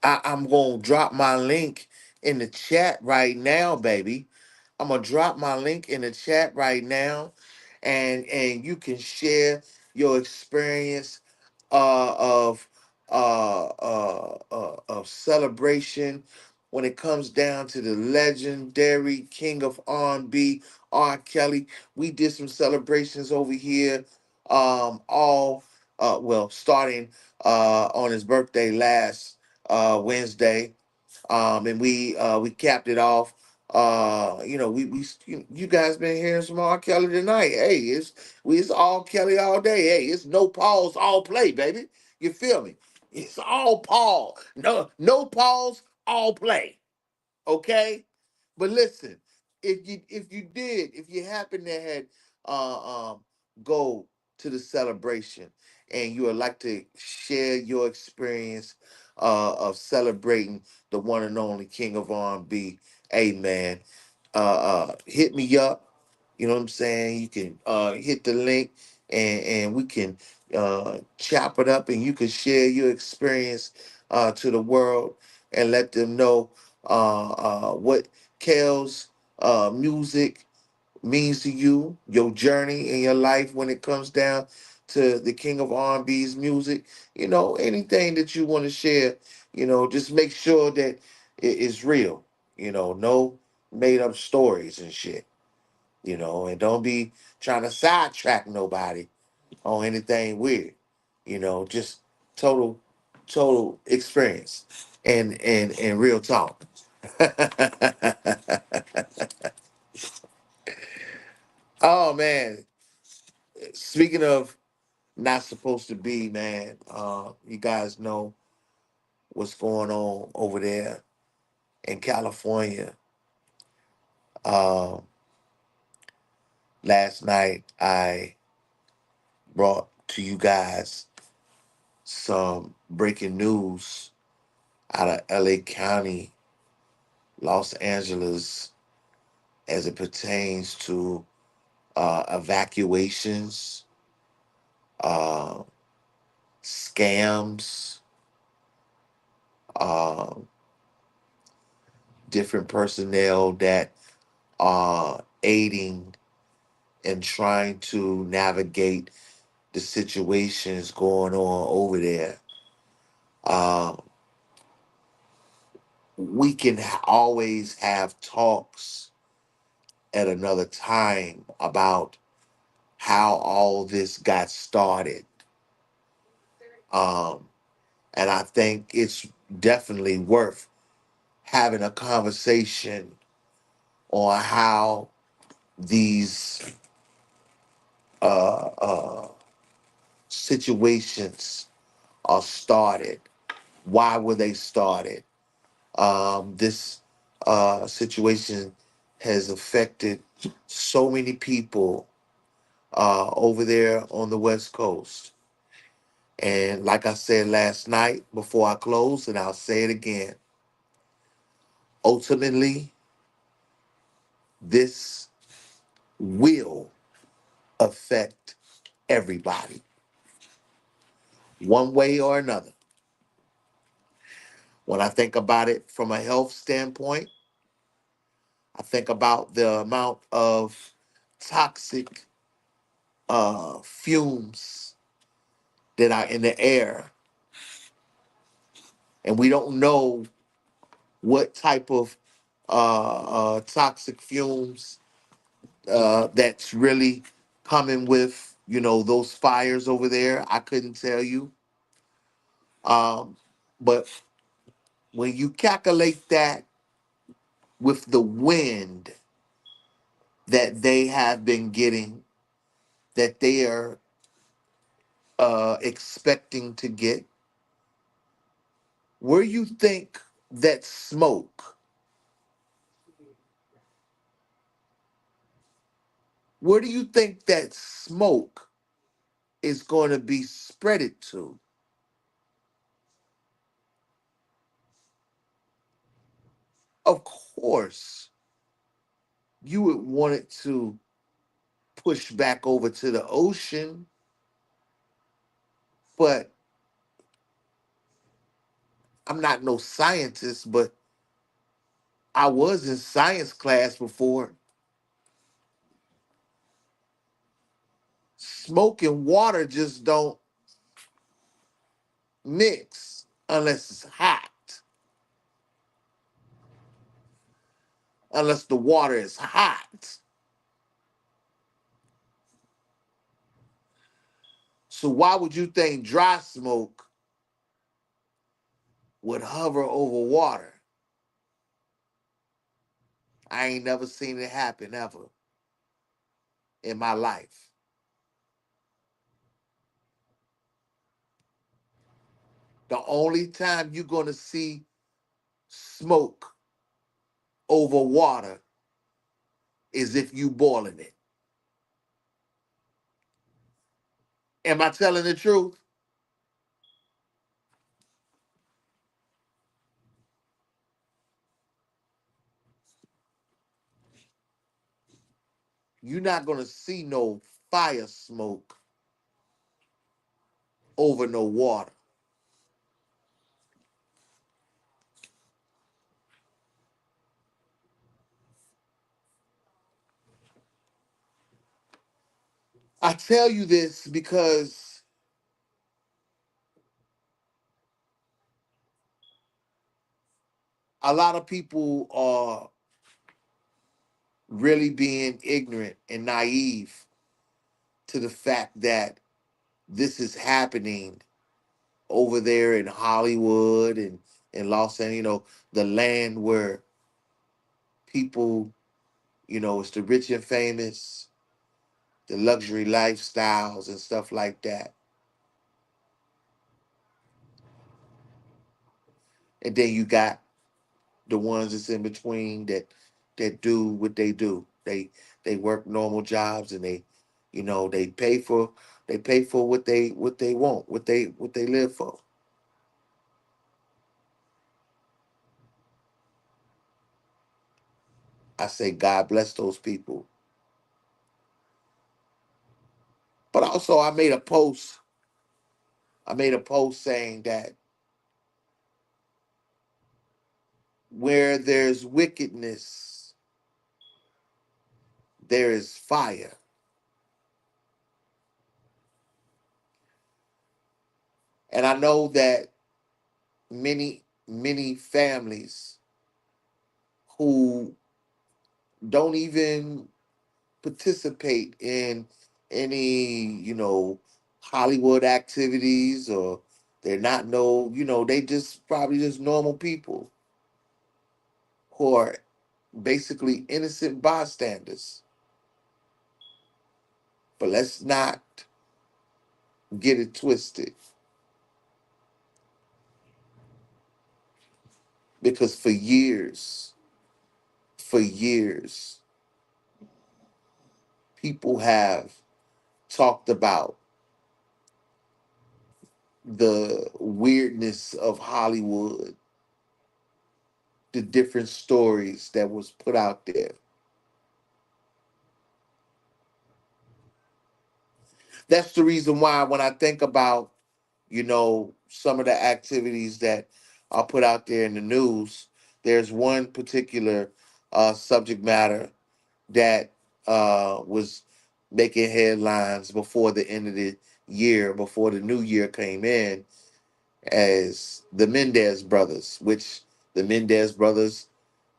[SPEAKER 2] I'm gonna drop my link in the chat right now, baby. I'm gonna drop my link in the chat right now, and you can share your experience of celebration when it comes down to the legendary king of R&B, R. Kelly. We did some celebrations over here, all well, starting on his birthday last Wednesday, and we capped it off. You guys been hearing some R. Kelly tonight. Hey, it's all Kelly all day. Hey, it's no pause, all play, baby. You feel me? It's all pause, no pause, all play. Okay, but listen, if you happen to had go to the celebration and you would like to share your experience of celebrating the one and only King of R&B, hey man, hit me up. You know what I'm saying? You can hit the link and we can chop it up and you can share your experience to the world and let them know what Kel's music means to you, your journey in your life when it comes down to the King of R&B's music. Anything that you want to share, just make sure that it is real. No made up stories and shit. And don't be trying to sidetrack nobody on anything weird. Just total, total experience and real talk. Oh man, speaking of not supposed to be, man, you guys know what's going on over there in California. Um, Last night I brought to you guys some breaking news out of LA County, Los Angeles, as it pertains to evacuations, uh, scams, uh, different personnel that are aiding and trying to navigate the situations going on over there. Uh, we can always have talks at another time about how all this got started. Um, and I think it's definitely worth having a conversation on how these uh, situations are started. Why were they started? This situation has affected so many people over there on the West Coast. And like I said last night before I close, and I'll say it again, ultimately, this will affect everybody one way or another. When I think about it from a health standpoint, I think about the amount of toxic fumes that are in the air, and we don't know what type of toxic fumes that's really coming with those fires over there. I couldn't tell you, um, but when you calculate that with the wind that they have been getting, that they are expecting to get, where you think that smoke, where do you think that smoke is going to be spreaded to? Of course, you would want it to push back over to the ocean, but I'm not no scientist, but I was in science class before. Smoke and water just don't mix unless it's hot. unless the water is hot. So why would you think dry smoke would hover over water? I ain't never seen it happen ever in my life. The only time you're gonna see smoke over water is if you boiling it. Am I telling the truth? You're not gonna see no fire smoke over no water. I tell you this because a lot of people are really being ignorant and naive to the fact that this is happening over there in Hollywood and in Los Angeles, the land where people, it's the rich and famous, the luxury lifestyles and stuff like that. And then you got the ones that's in between that do what they do. They work normal jobs and they pay for what they want, what they live for. I say God bless those people. But also I made a post. I made a post saying that where there's wickedness, there is fire. And I know that many, many families who don't even participate in any, Hollywood activities, or they're not they just probably just normal people who are basically innocent bystanders. But let's not get it twisted, because for years, people have talked about the weirdness of Hollywood, the different stories that was put out there. That's the reason why when I think about, some of the activities that are put out there in the news, there's one particular subject matter that was making headlines before the end of the year, before the new year came in, as the Mendez brothers, which the Mendez brothers,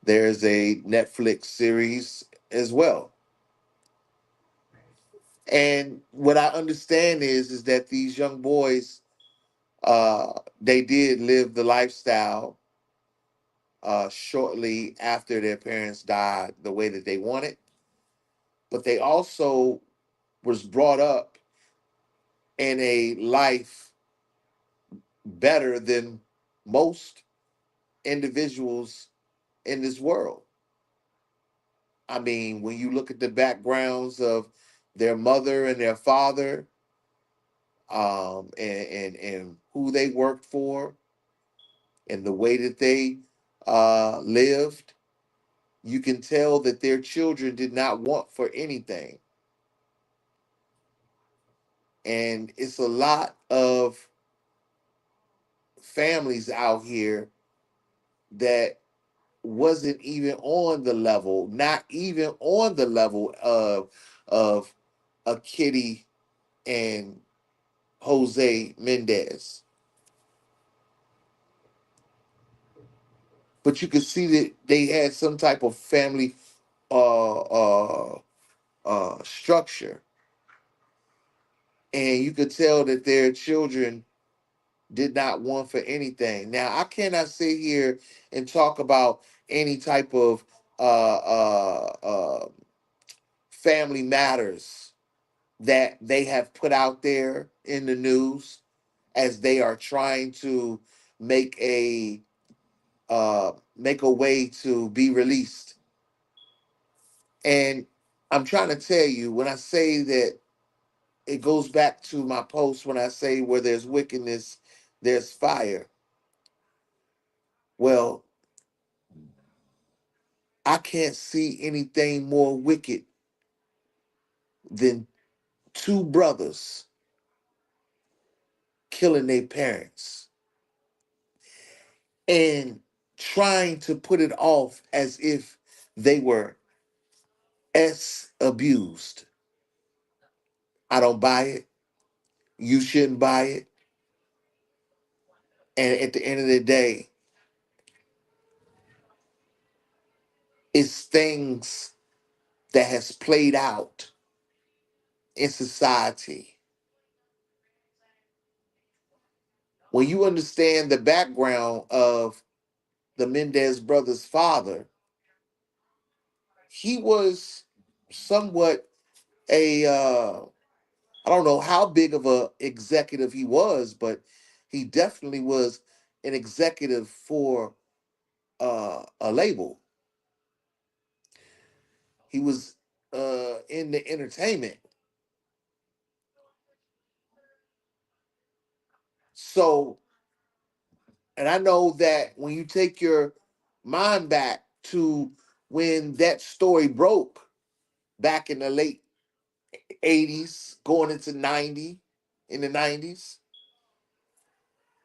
[SPEAKER 2] there's a Netflix series as well. And what I understand is that these young boys, they did live the lifestyle shortly after their parents died the way that they wanted, but they also was brought up in a life better than most individuals in this world. I mean, when you look at the backgrounds of their mother and their father, and who they worked for, and the way that they lived, you can tell that their children did not want for anything. And it's a lot of families out here that wasn't even on the level, not even on the level of a Kitty and Jose Mendez. but you could see that they had some type of family uh, uh, structure, and you could tell that their children did not want for anything. Now, I cannot sit here and talk about any type of family matters that they have put out there in the news as they are trying to make a make a way to be released. And I'm trying to tell you, when I say that, it goes back to my post when I say where there's wickedness, there's fire. Well, I can't see anything more wicked than two brothers killing their parents and trying to put it off as if they were abused. I don't buy it. You shouldn't buy it. And at the end of the day, it's things that has played out in society. When you understand the background of the Mendez brothers' father, he was somewhat a I don't know how big of a executive he was, but he definitely was an executive for a label. He was in the entertainment. So, and I know that when you take your mind back to when that story broke back in the late 80s, going into 90, in the 90s,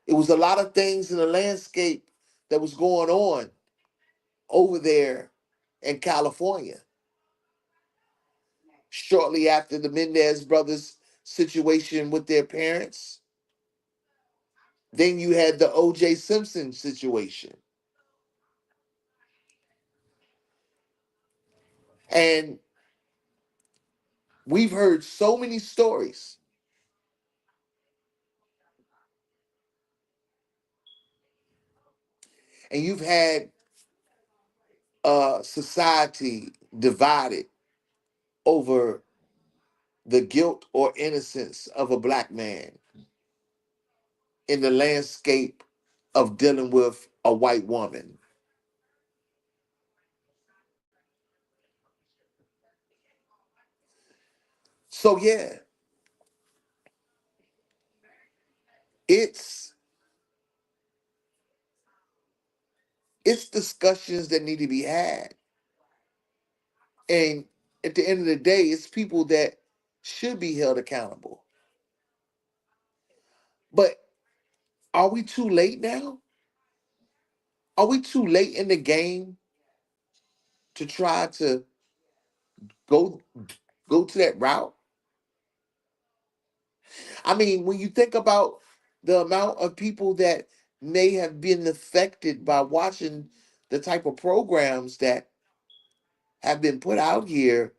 [SPEAKER 2] it was a lot of things in the landscape that was going on over there in California. Shortly after the Mendez brothers' situation with their parents, then you had the O.J. Simpson situation. And we've heard so many stories. And you've had society divided over the guilt or innocence of a black man in the landscape of dealing with a white woman. So yeah, it's it's discussions that need to be had. And at the end of the day, it's people that should be held accountable. But are we too late now? Are we too late in the game to try to go go to that route? I mean, when you think about the amount of people that may have been affected by watching the type of programs that have been put out here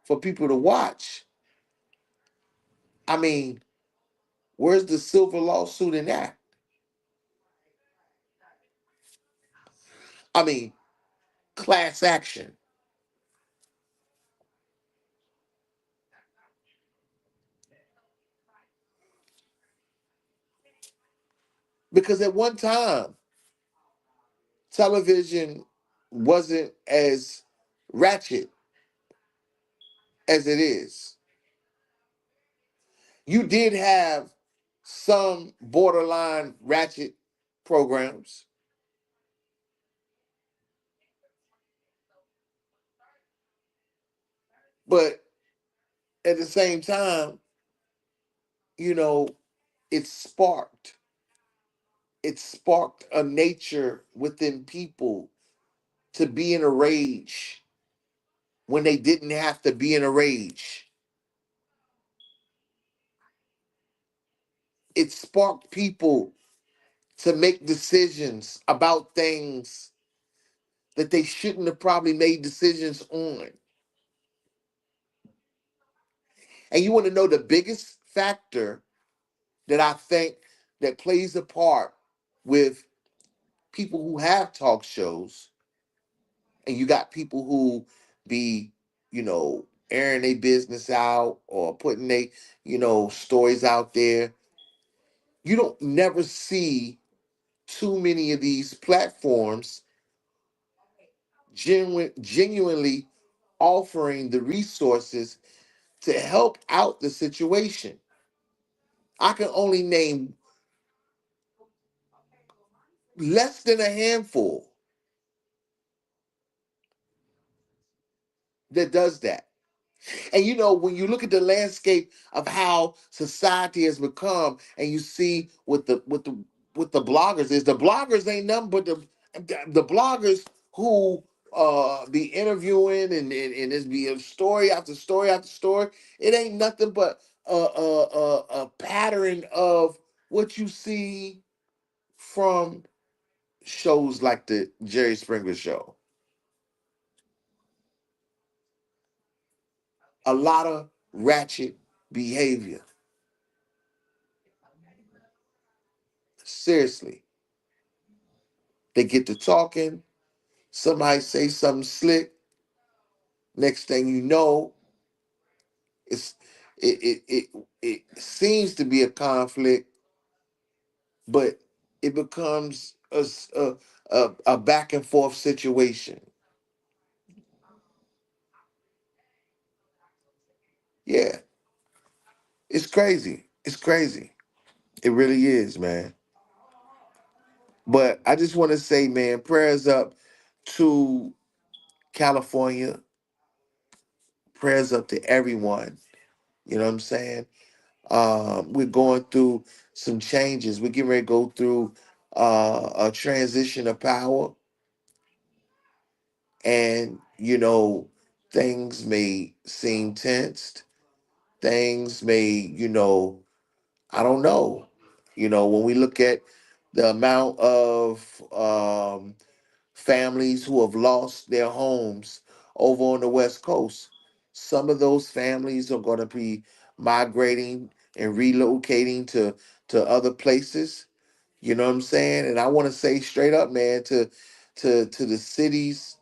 [SPEAKER 2] for people to watch, I mean, where's the silver lawsuit in that? I mean, class action. Because at one time, television wasn't as ratchet as it is. You did have some borderline ratchet programs, but at the same time, you know, it sparked it sparked a nature within people to be in a rage when they didn't have to be in a rage. It sparked people to make decisions about things that they shouldn't have probably made decisions on. And you want to know the biggest factor that I think that plays a part with people who have talk shows, and you got people who be, airing their business out or putting their, stories out there. You don't never see too many of these platforms genuinely offering the resources to help out the situation. I can only name less than a handful that does that. And when you look at the landscape of how society has become, and you see with the bloggers, is the bloggers ain't nothing but the bloggers who be interviewing and it's be a story after story after story. It ain't nothing but a pattern of what you see from shows like the Jerry Springer show. A lot of ratchet behavior. Seriously. They get to talking, somebody say something slick, next thing you know, it's it seems to be a conflict, but it becomes a back and forth situation. Yeah, it's crazy. It's crazy. It really is, man. But I just want to say, man, prayers up to California, prayers up to everyone. You know what I'm saying? We're going through some changes. We're getting ready to go through a transition of power, and things may seem tensed. Things may, I don't know. When we look at the amount of families who have lost their homes over on the West Coast, some of those families are going to be migrating and relocating to other places. You know what I'm saying? And I want to say straight up, man, to the cities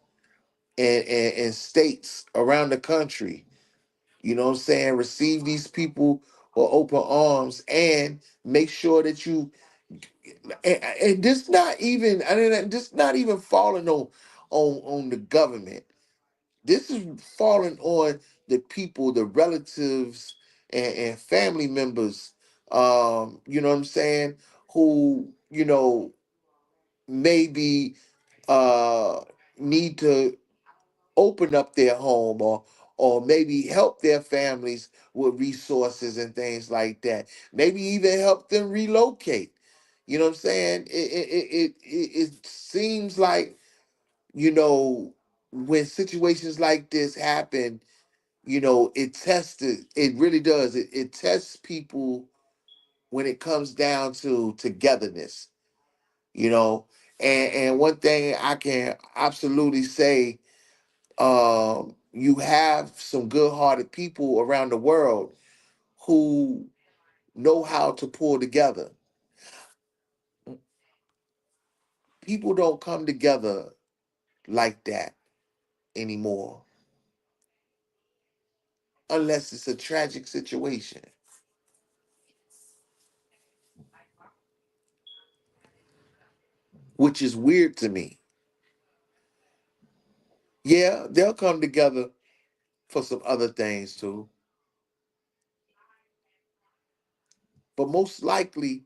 [SPEAKER 2] and states around the country. You know what I'm saying? Receive these people with open arms and make sure that you and this not even I mean this not even falling on the government. This is falling on the people, the relatives and family members. You know what I'm saying? Who maybe uh need to open up their home or maybe help their families with resources and things like that. Maybe even help them relocate. You know what I'm saying? It seems like, when situations like this happen, it really does. It tests people when it comes down to togetherness, you know. And one thing I can absolutely say, you have some good-hearted people around the world who know how to pull together. People don't come together like that anymore unless it's a tragic situation, which is weird to me. Yeah, they'll come together for some other things too, but most likely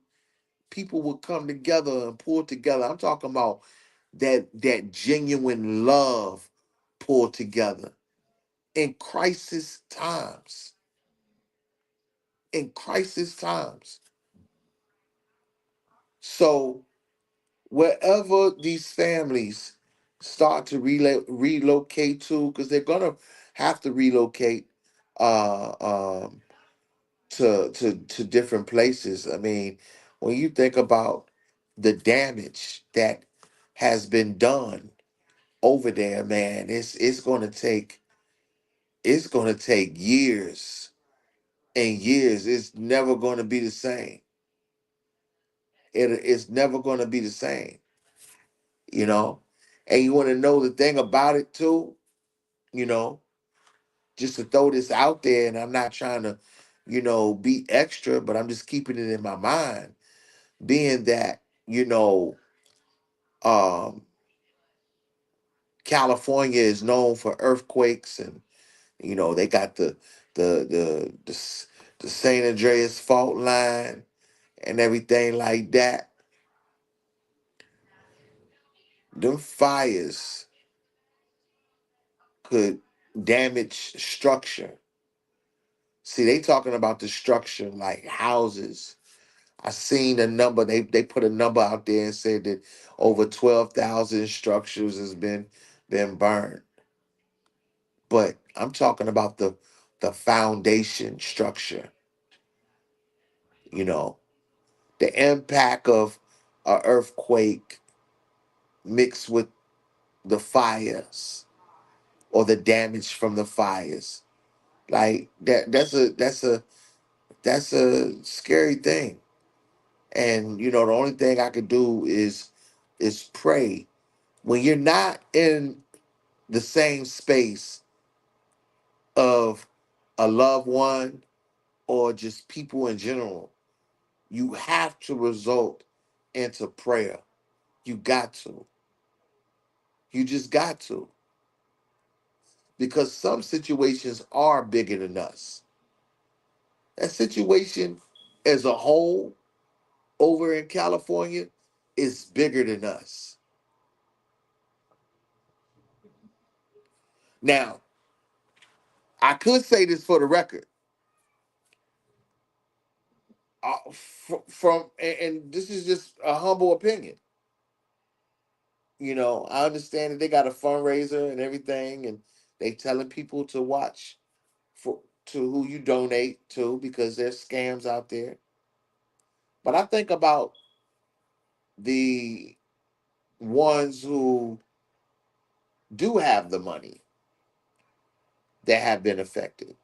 [SPEAKER 2] people will come together and pull together. I'm talking about that genuine love pulled together in crisis times. In crisis times. So wherever these families start to relocate to, because they're gonna have to relocate uh, um, to different places. I mean, when you think about the damage that has been done over there, man, it's gonna take years and years. It's never gonna be the same. It's never gonna be the same, you know. And you want to know the thing about it too, you know, just to throw this out there, and I'm not trying to, be extra, but I'm just keeping it in my mind, being that, um, California is known for earthquakes, and they got the San Andreas fault line and everything like that. Them fires could damage structure. See, they talking about the structure like houses. I seen a number. They put a number out there and said that over 12,000 structures has been burned. But I'm talking about the foundation structure. You know, the impact of a earthquake mixed with the fires or the damage from the fires. Like that's a scary thing. And the only thing I could do is pray. When you're not in the same space of a loved one or just people in general, you have to result into prayer. You got to. You just got to. Because some situations are bigger than us. That situation as a whole over in California is bigger than us. Now, I could say this for the record. And this is just a humble opinion. I understand that they got a fundraiser and everything, and they telling people to watch for to who you donate to because there's scams out there. But I think about the ones who do have the money that have been affected.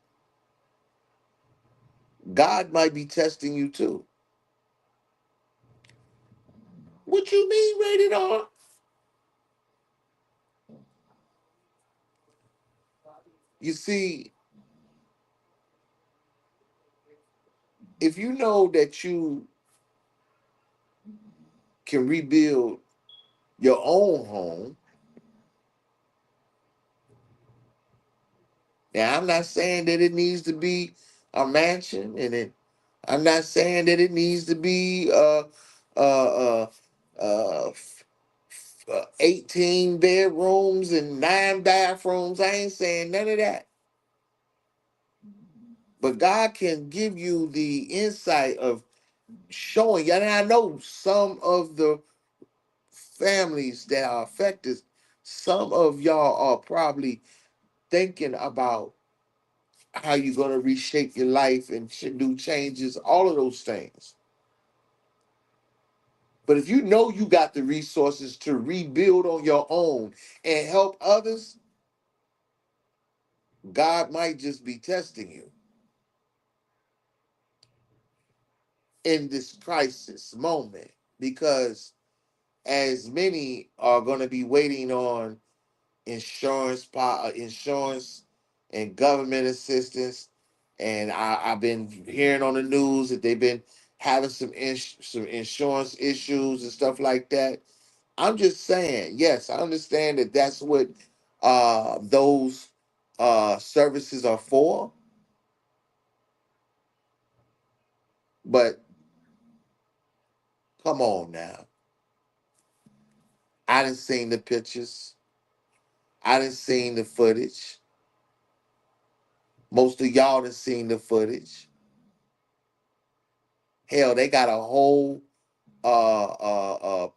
[SPEAKER 2] God might be testing you too. What you mean, rated R? You see, if you know that you can rebuild your own home, now I'm not saying that it needs to be a mansion, I'm not saying that it needs to be uh, uh, 18 bedrooms and 9 bathrooms. I ain't saying none of that. But God can give you the insight of showing you. And I know some of the families that are affected, some of y'all are probably thinking about how you're going to reshape your life and do changes, all of those things. But if you know you got the resources to rebuild on your own and help others, God might just be testing you in this crisis moment, because as many are going to be waiting on insurance and government assistance, and I've been hearing on the news that they've been having some insurance issues and stuff like that. I'm just saying, yes, I understand that that's what those services are for, but come on now. I didn't seen the pictures. I didn't seen the footage. Most of y'all done seen the footage. Hell, they got a whole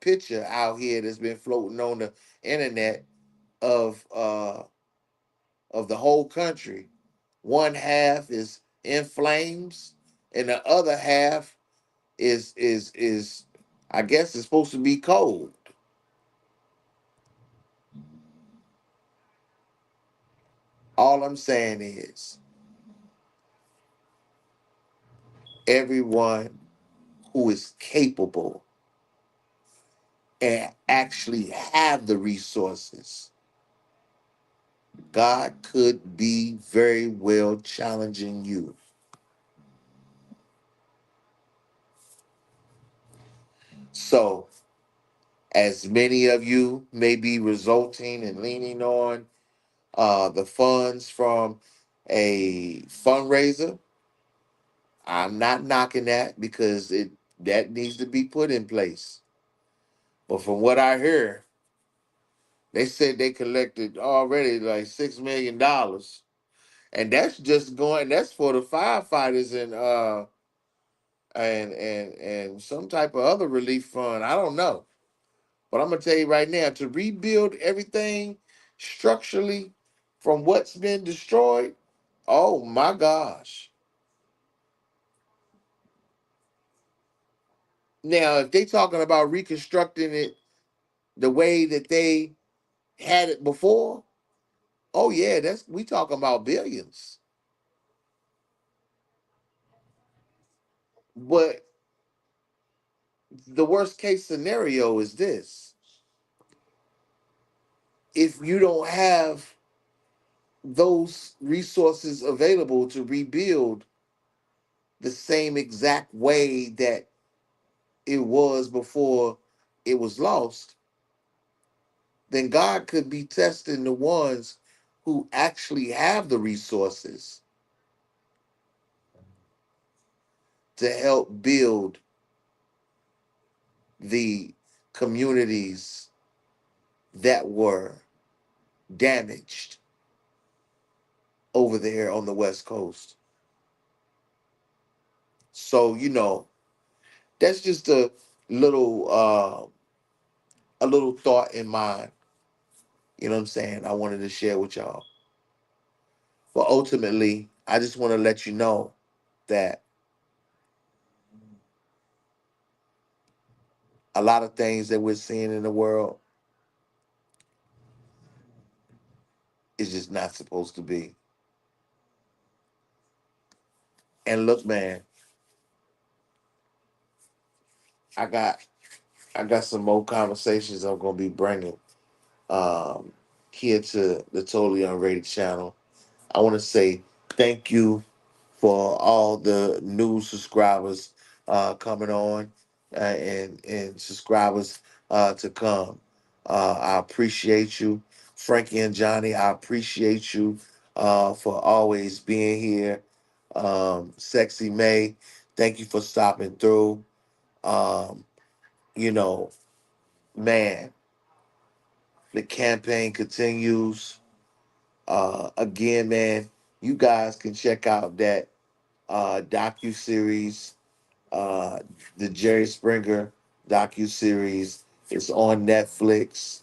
[SPEAKER 2] picture out here that's been floating on the internet of the whole country. One half is in flames, and the other half is I guess it's supposed to be cold. All I'm saying is everyone who is capable and actually have the resources, God could be very well challenging you. So, as many of you may be resulting and leaning on the funds from a fundraiser, I'm not knocking that because it that needs to be put in place. But from what I hear, they said they collected already like $6 million, and that's just going. That's for the firefighters and some type of other relief fund. I don't know, but I'm gonna tell you right now, to rebuild everything structurally from what's been destroyed. Oh my gosh! Now, if they talking about reconstructing it the way that they had it before, oh yeah, that's we talking about billions. But the worst case scenario is this: if you don't have those resources available to rebuild the same exact way that it was before it was lost, then God could be testing the ones who actually have the resources to help build the communities that were damaged over there on the West Coast. So, that's just a little thought in mind, you know what I'm saying, I wanted to share with y'all. But ultimately, I just want to let you know that a lot of things that we're seeing in the world is just not supposed to be. And look, man, I got I got some more conversations I'm gonna be bringing um, here to the Totally Unrated channel. I want to say thank you for all the new subscribers coming on and subscribers to come. I appreciate you, Frankie and Johnny. I appreciate you for always being here. Sexy May, thank you for stopping through. Um, you know, man, the campaign continues. Again, man, you guys can check out that docu series, uh, the Jerry Springer docu series. It's on Netflix,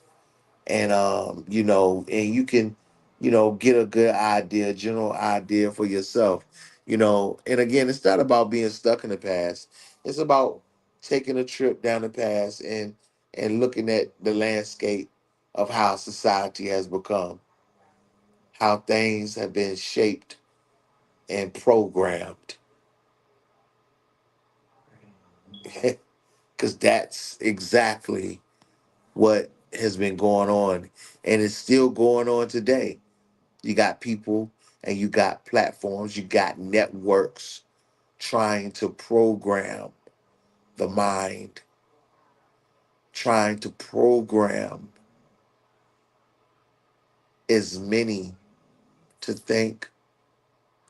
[SPEAKER 2] and and you can, get a good idea, general idea for yourself. And again, it's not about being stuck in the past. It's about taking a trip down the past and looking at the landscape of how society has become, how things have been shaped and programmed. Because that's exactly what has been going on, and it's still going on today. You got people and you got platforms, you got networks trying to program the mind, trying to program as many to think,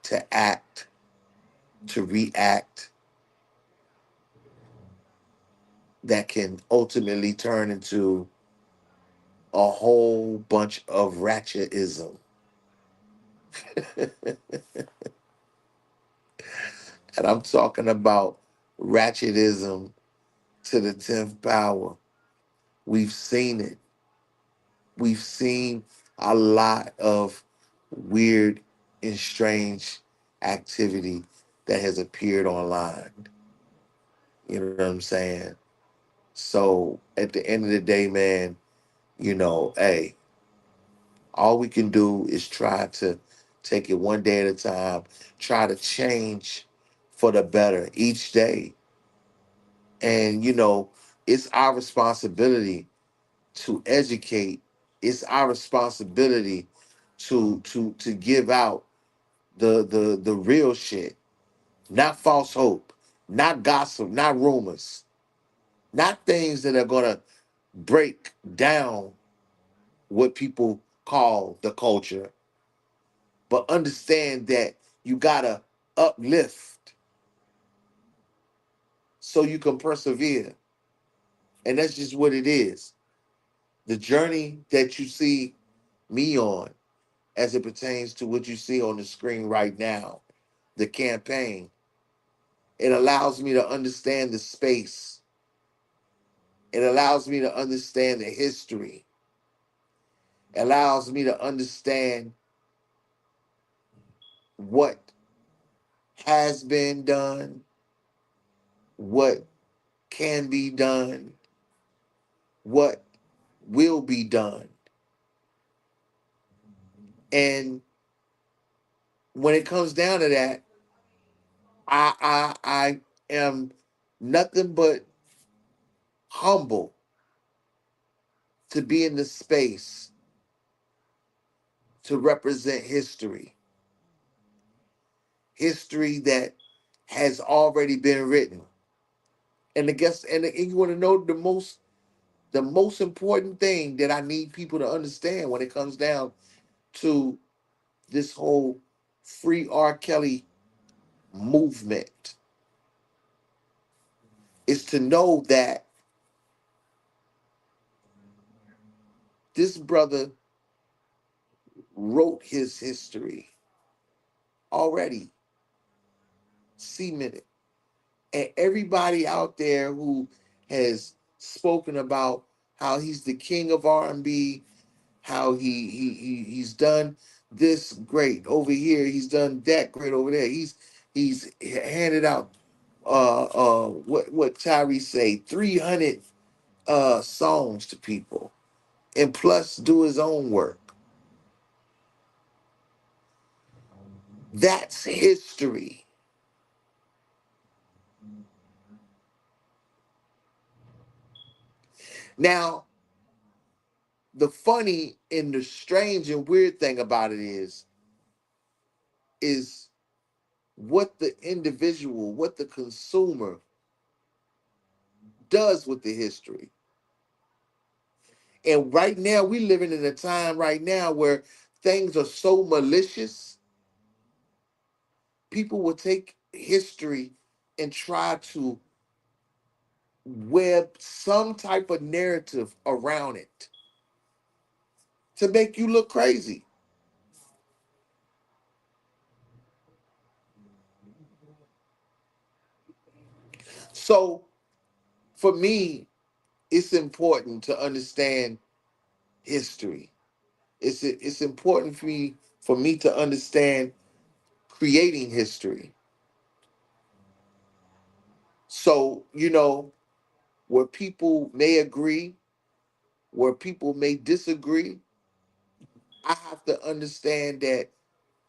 [SPEAKER 2] to act, to react, that can ultimately turn into a whole bunch of ratchetism. And I'm talking about ratchetism to the 10th power. We've seen it. We've seen a lot of weird and strange activity that has appeared online. You know what I'm saying? So at the end of the day, man, hey, all we can do is try to Take it one day at a time. Try to change for the better each day. And it's our responsibility to educate. It's our responsibility to give out the real shit, not false hope, not gossip, not rumors, not things that are gonna break down what people call the culture, but understand that you gotta uplift so you can persevere. And that's just what it is. The journey that you see me on as it pertains to what you see on the screen right now, the campaign, it allows me to understand the space. It allows me to understand the history. It allows me to understand what has been done, what can be done, what will be done. And when it comes down to that, I am nothing but humble to be in the space to represent history that has already been written. And I guess, and you want to know the most important thing that I need people to understand when it comes down to this whole free R. Kelly movement is to know that this brother wrote his history already, cemented. And everybody out there who has spoken about how he's the king of R&B, how he's done this great over here, he's done that great over there. He's handed out what Tyree say, 300 songs to people, and plus do his own work. That's history. Now, the funny and the strange and weird thing about it is what the individual, what the consumer does with the history. And right now, we living in a time right now where things are so malicious. People will take history and try to web some type of narrative around it to make you look crazy. So for me, it's important to understand history. It's important for me to understand creating history. So, where people may agree, where people may disagree, I have to understand that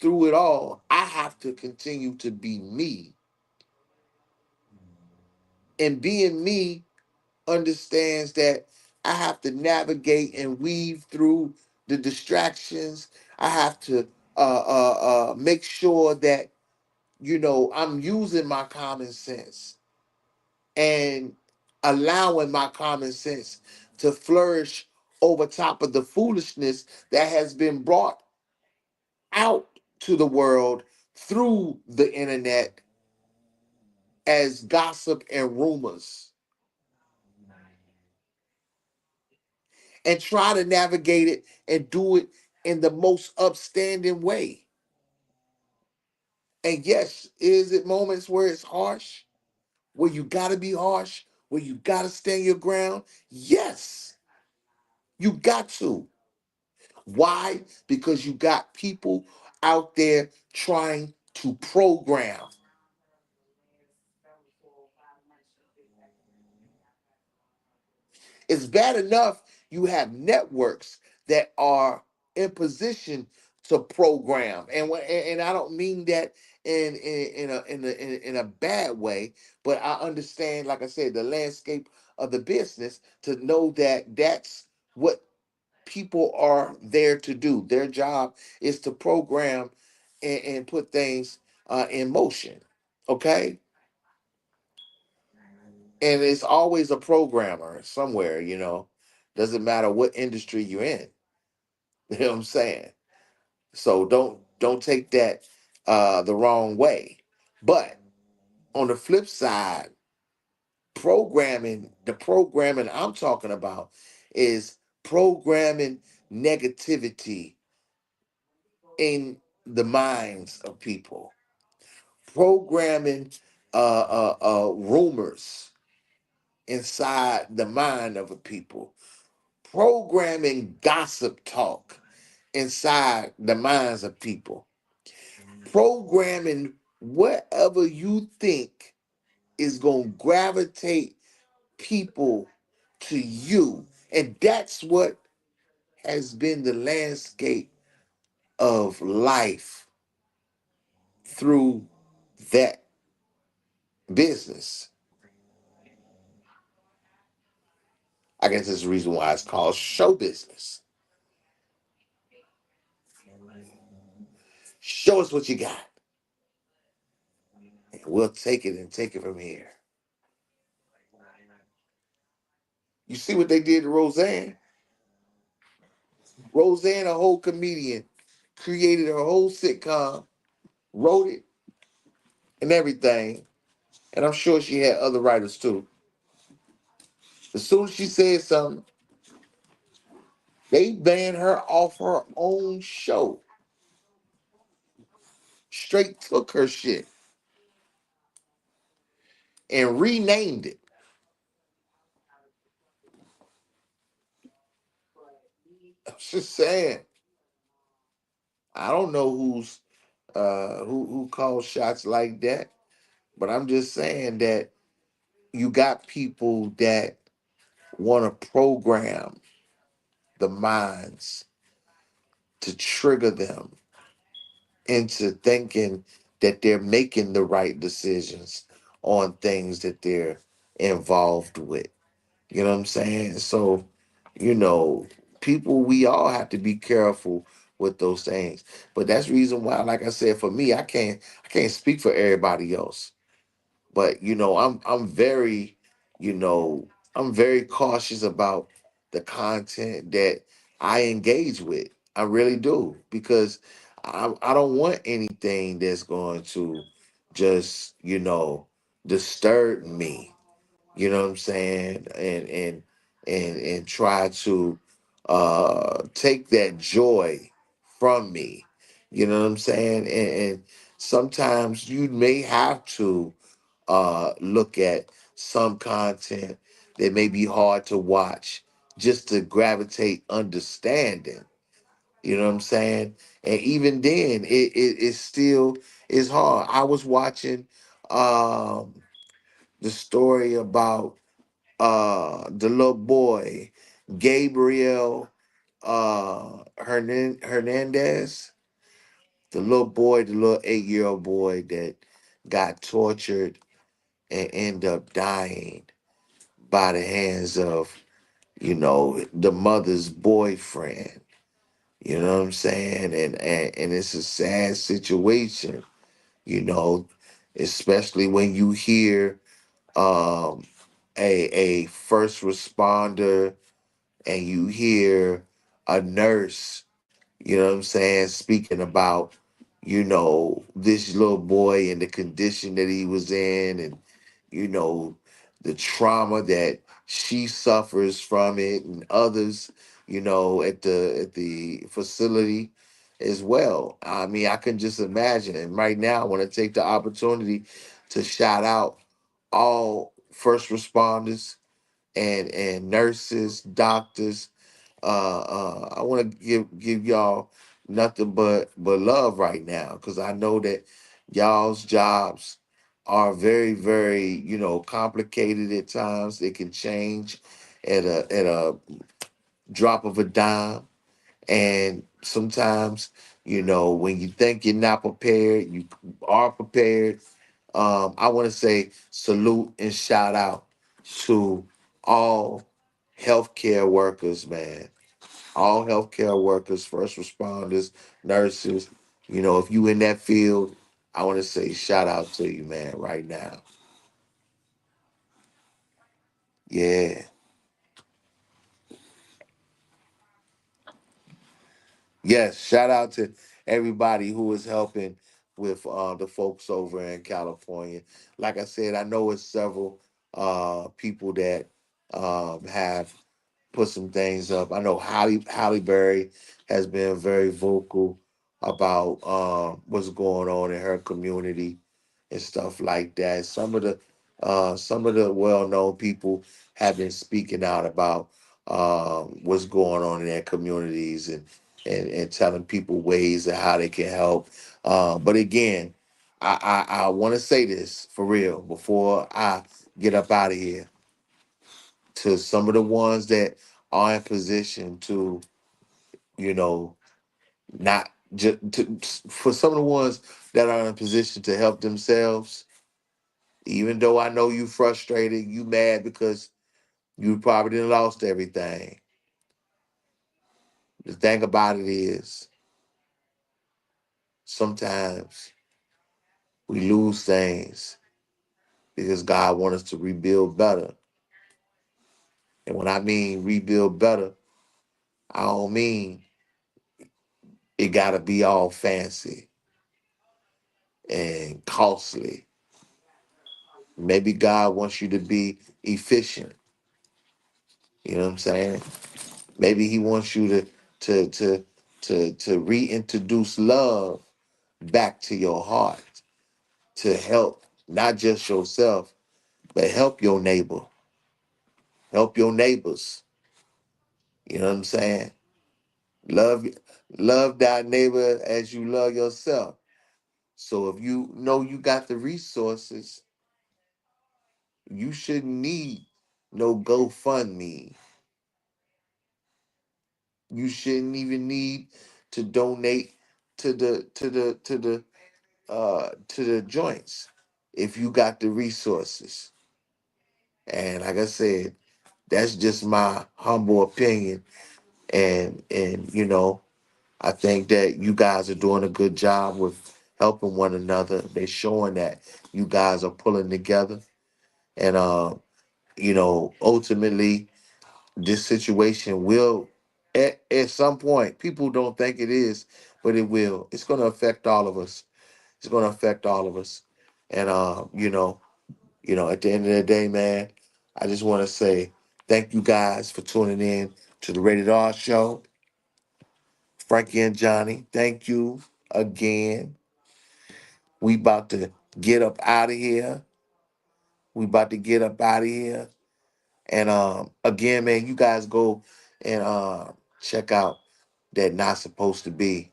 [SPEAKER 2] through it all, I have to continue to be me. And being me understands that I have to navigate and weave through the distractions. I have to make sure that, I'm using my common sense and allowing my common sense to flourish over top of the foolishness that has been brought out to the world through the internet as gossip and rumors, and try to navigate it and do it in the most upstanding way. And yes, is it moments where it's harsh, where you gotta be harsh, where you gotta stand your ground? Yes, you got to. Why? Because you got people out there trying to program. It's bad enough you have networks that are in position to program, and I don't mean that in a bad way, but I understand, like I said, the landscape of the business to know that that's what people are there to do. Their job is to program and put things in motion. Okay, and it's always a programmer somewhere. Doesn't matter what industry you're in. You know what I'm saying? So don't take that the wrong way. But on the flip side, the programming I'm talking about is programming negativity in the minds of people, programming rumors inside the mind of a people, programming gossip talk inside the minds of people, programming whatever you think is going to gravitate people to you. And that's what has been the landscape of life through that business. I guess that's the reason why it's called show business. Show us what you got, and we'll take it from here. You see what they did to Roseanne? Roseanne, a whole comedian, created her whole sitcom, wrote it, and everything. And I'm sure she had other writers too. As soon as she said something, they banned her off her own show. Straight took her shit and renamed it. I'm just saying. I don't know who calls shots like that, but I'm just saying that you got people that want to program the minds to trigger them into thinking that they're making the right decisions on things that they're involved with. You know what I'm saying? So, you know, people, we all have to be careful with those things. But that's the reason why, like I said, for me, I can't speak for everybody else. But I'm very, you know, I'm very cautious about the content that I engage with. I really do, because I don't want anything that's going to just, disturb me. You know what I'm saying? And try to take that joy from me. You know what I'm saying? And sometimes you may have to look at some content that may be hard to watch just to gravitate understanding. You know what I'm saying? And even then, it still is hard. I was watching the story about the little boy, Gabriel Hernandez, the little 8-year-old boy that got tortured and end up dying by the hands of, the mother's boyfriend. You know what I'm saying? And it's a sad situation, you know, especially when you hear um a first responder and you hear a nurse, you know what I'm saying, speaking about, this little boy and the condition that he was in, and, you know, the trauma that she suffers from it, and others, at the facility as well. I mean, I can just imagine. And right now, I want to take the opportunity to shout out all first responders and nurses, doctors. I want to give y'all nothing but love right now, because I know that y'all's jobs are very, very, complicated at times. They can change at a drop of a dime, and sometimes You know, when you think you're not prepared, you are prepared. I want to say salute and shout out to all healthcare workers, man. All healthcare workers, first responders, nurses. You know, if you in that field, I want to say shout out to you, man, right now. Yeah. Yes, shout out to everybody who is helping with the folks over in California. Like I said, I know it's several people that have put some things up. I know Holly Berry has been very vocal about what's going on in her community and stuff like that. Some of the well-known people have been speaking out about what's going on in their communities and telling people ways of how they can help. But again, I want to say this for real before I get up out of here to some of the ones that are in position to, you know, not just to, for some of the ones that are in a position to help themselves, even though I know you frustrated, you mad because you probably done lost everything. The thing about it is sometimes we lose things because God wants us to rebuild better. And when I mean rebuild better, I don't mean it gotta be all fancy and costly. Maybe God wants you to be efficient. You know what I'm saying? Maybe He wants you to reintroduce love back to your heart to help not just yourself, but help your neighbor, help your neighbors. You know what I'm saying? Love, love thy neighbor as you love yourself. So if you know you got the resources, you shouldn't need no GoFundMe. You shouldn't even need to donate to the joints if you got the resources. And like I said, that's just my humble opinion. And you know, I think that you guys are doing a good job with helping one another. They're showing that you guys are pulling together. And you know, ultimately this situation will at some point, people don't think it is, but it will. It's gonna affect all of us. It's gonna affect all of us. And at the end of the day, man, I just want to say thank you guys for tuning in to the Rated R show. Frankie and Johnny, thank you again. We about to get up out of here. We about to get up out of here. And again, man, you guys go and check out that Not Supposed to Be.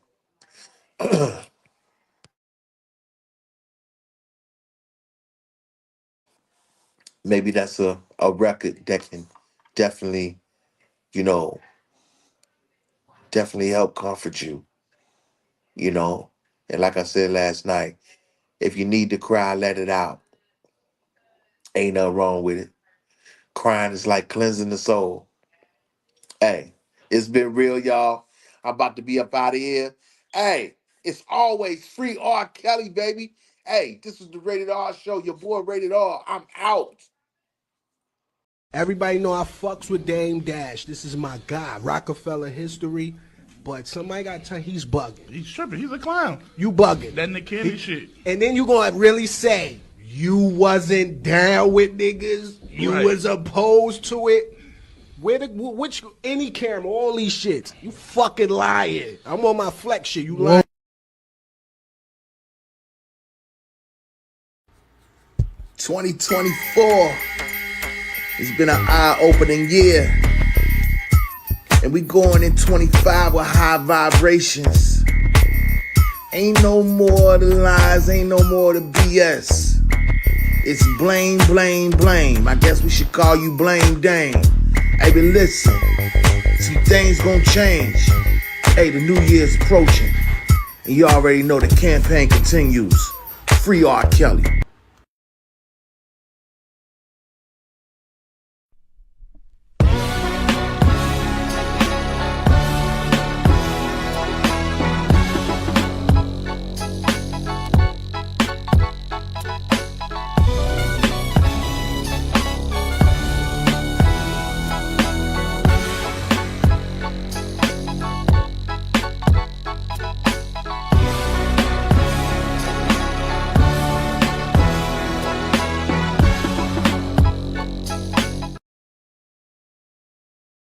[SPEAKER 2] Maybe that's a record that can definitely, you know, definitely help comfort you, you know. And like I said last night, if you need to cry, let it out. Ain't nothing wrong with it. Crying is like cleansing the soul. Hey, it's been real, y'all. I'm about to be up out of here. Hey, it's always free R. Kelly, baby. Hey, this is the Rated R show. Your boy Rated R. I'm out.
[SPEAKER 9] Everybody know I fucks with Dame Dash. This is my guy, Rockefeller history. But somebody got to tell he's bugging.
[SPEAKER 10] He's tripping. He's a clown.
[SPEAKER 9] You bugging.
[SPEAKER 10] That Nick Cannon shit.
[SPEAKER 9] And then you gonna really say you wasn't down with niggas. You
[SPEAKER 10] Right.
[SPEAKER 9] was opposed to it. Which any camera, all these shits. You fucking lying. I'm on my flex shit. You lying.
[SPEAKER 4] 2024. It's been an eye-opening year. And we going in 25 with high vibrations. Ain't no more of the lies, ain't no more of the BS. It's blame, blame, blame. I guess we should call you Blame Dame. Hey, but listen, some things gonna change. Hey, the new year's approaching.
[SPEAKER 11] And you already know the campaign continues. Free R. Kelly.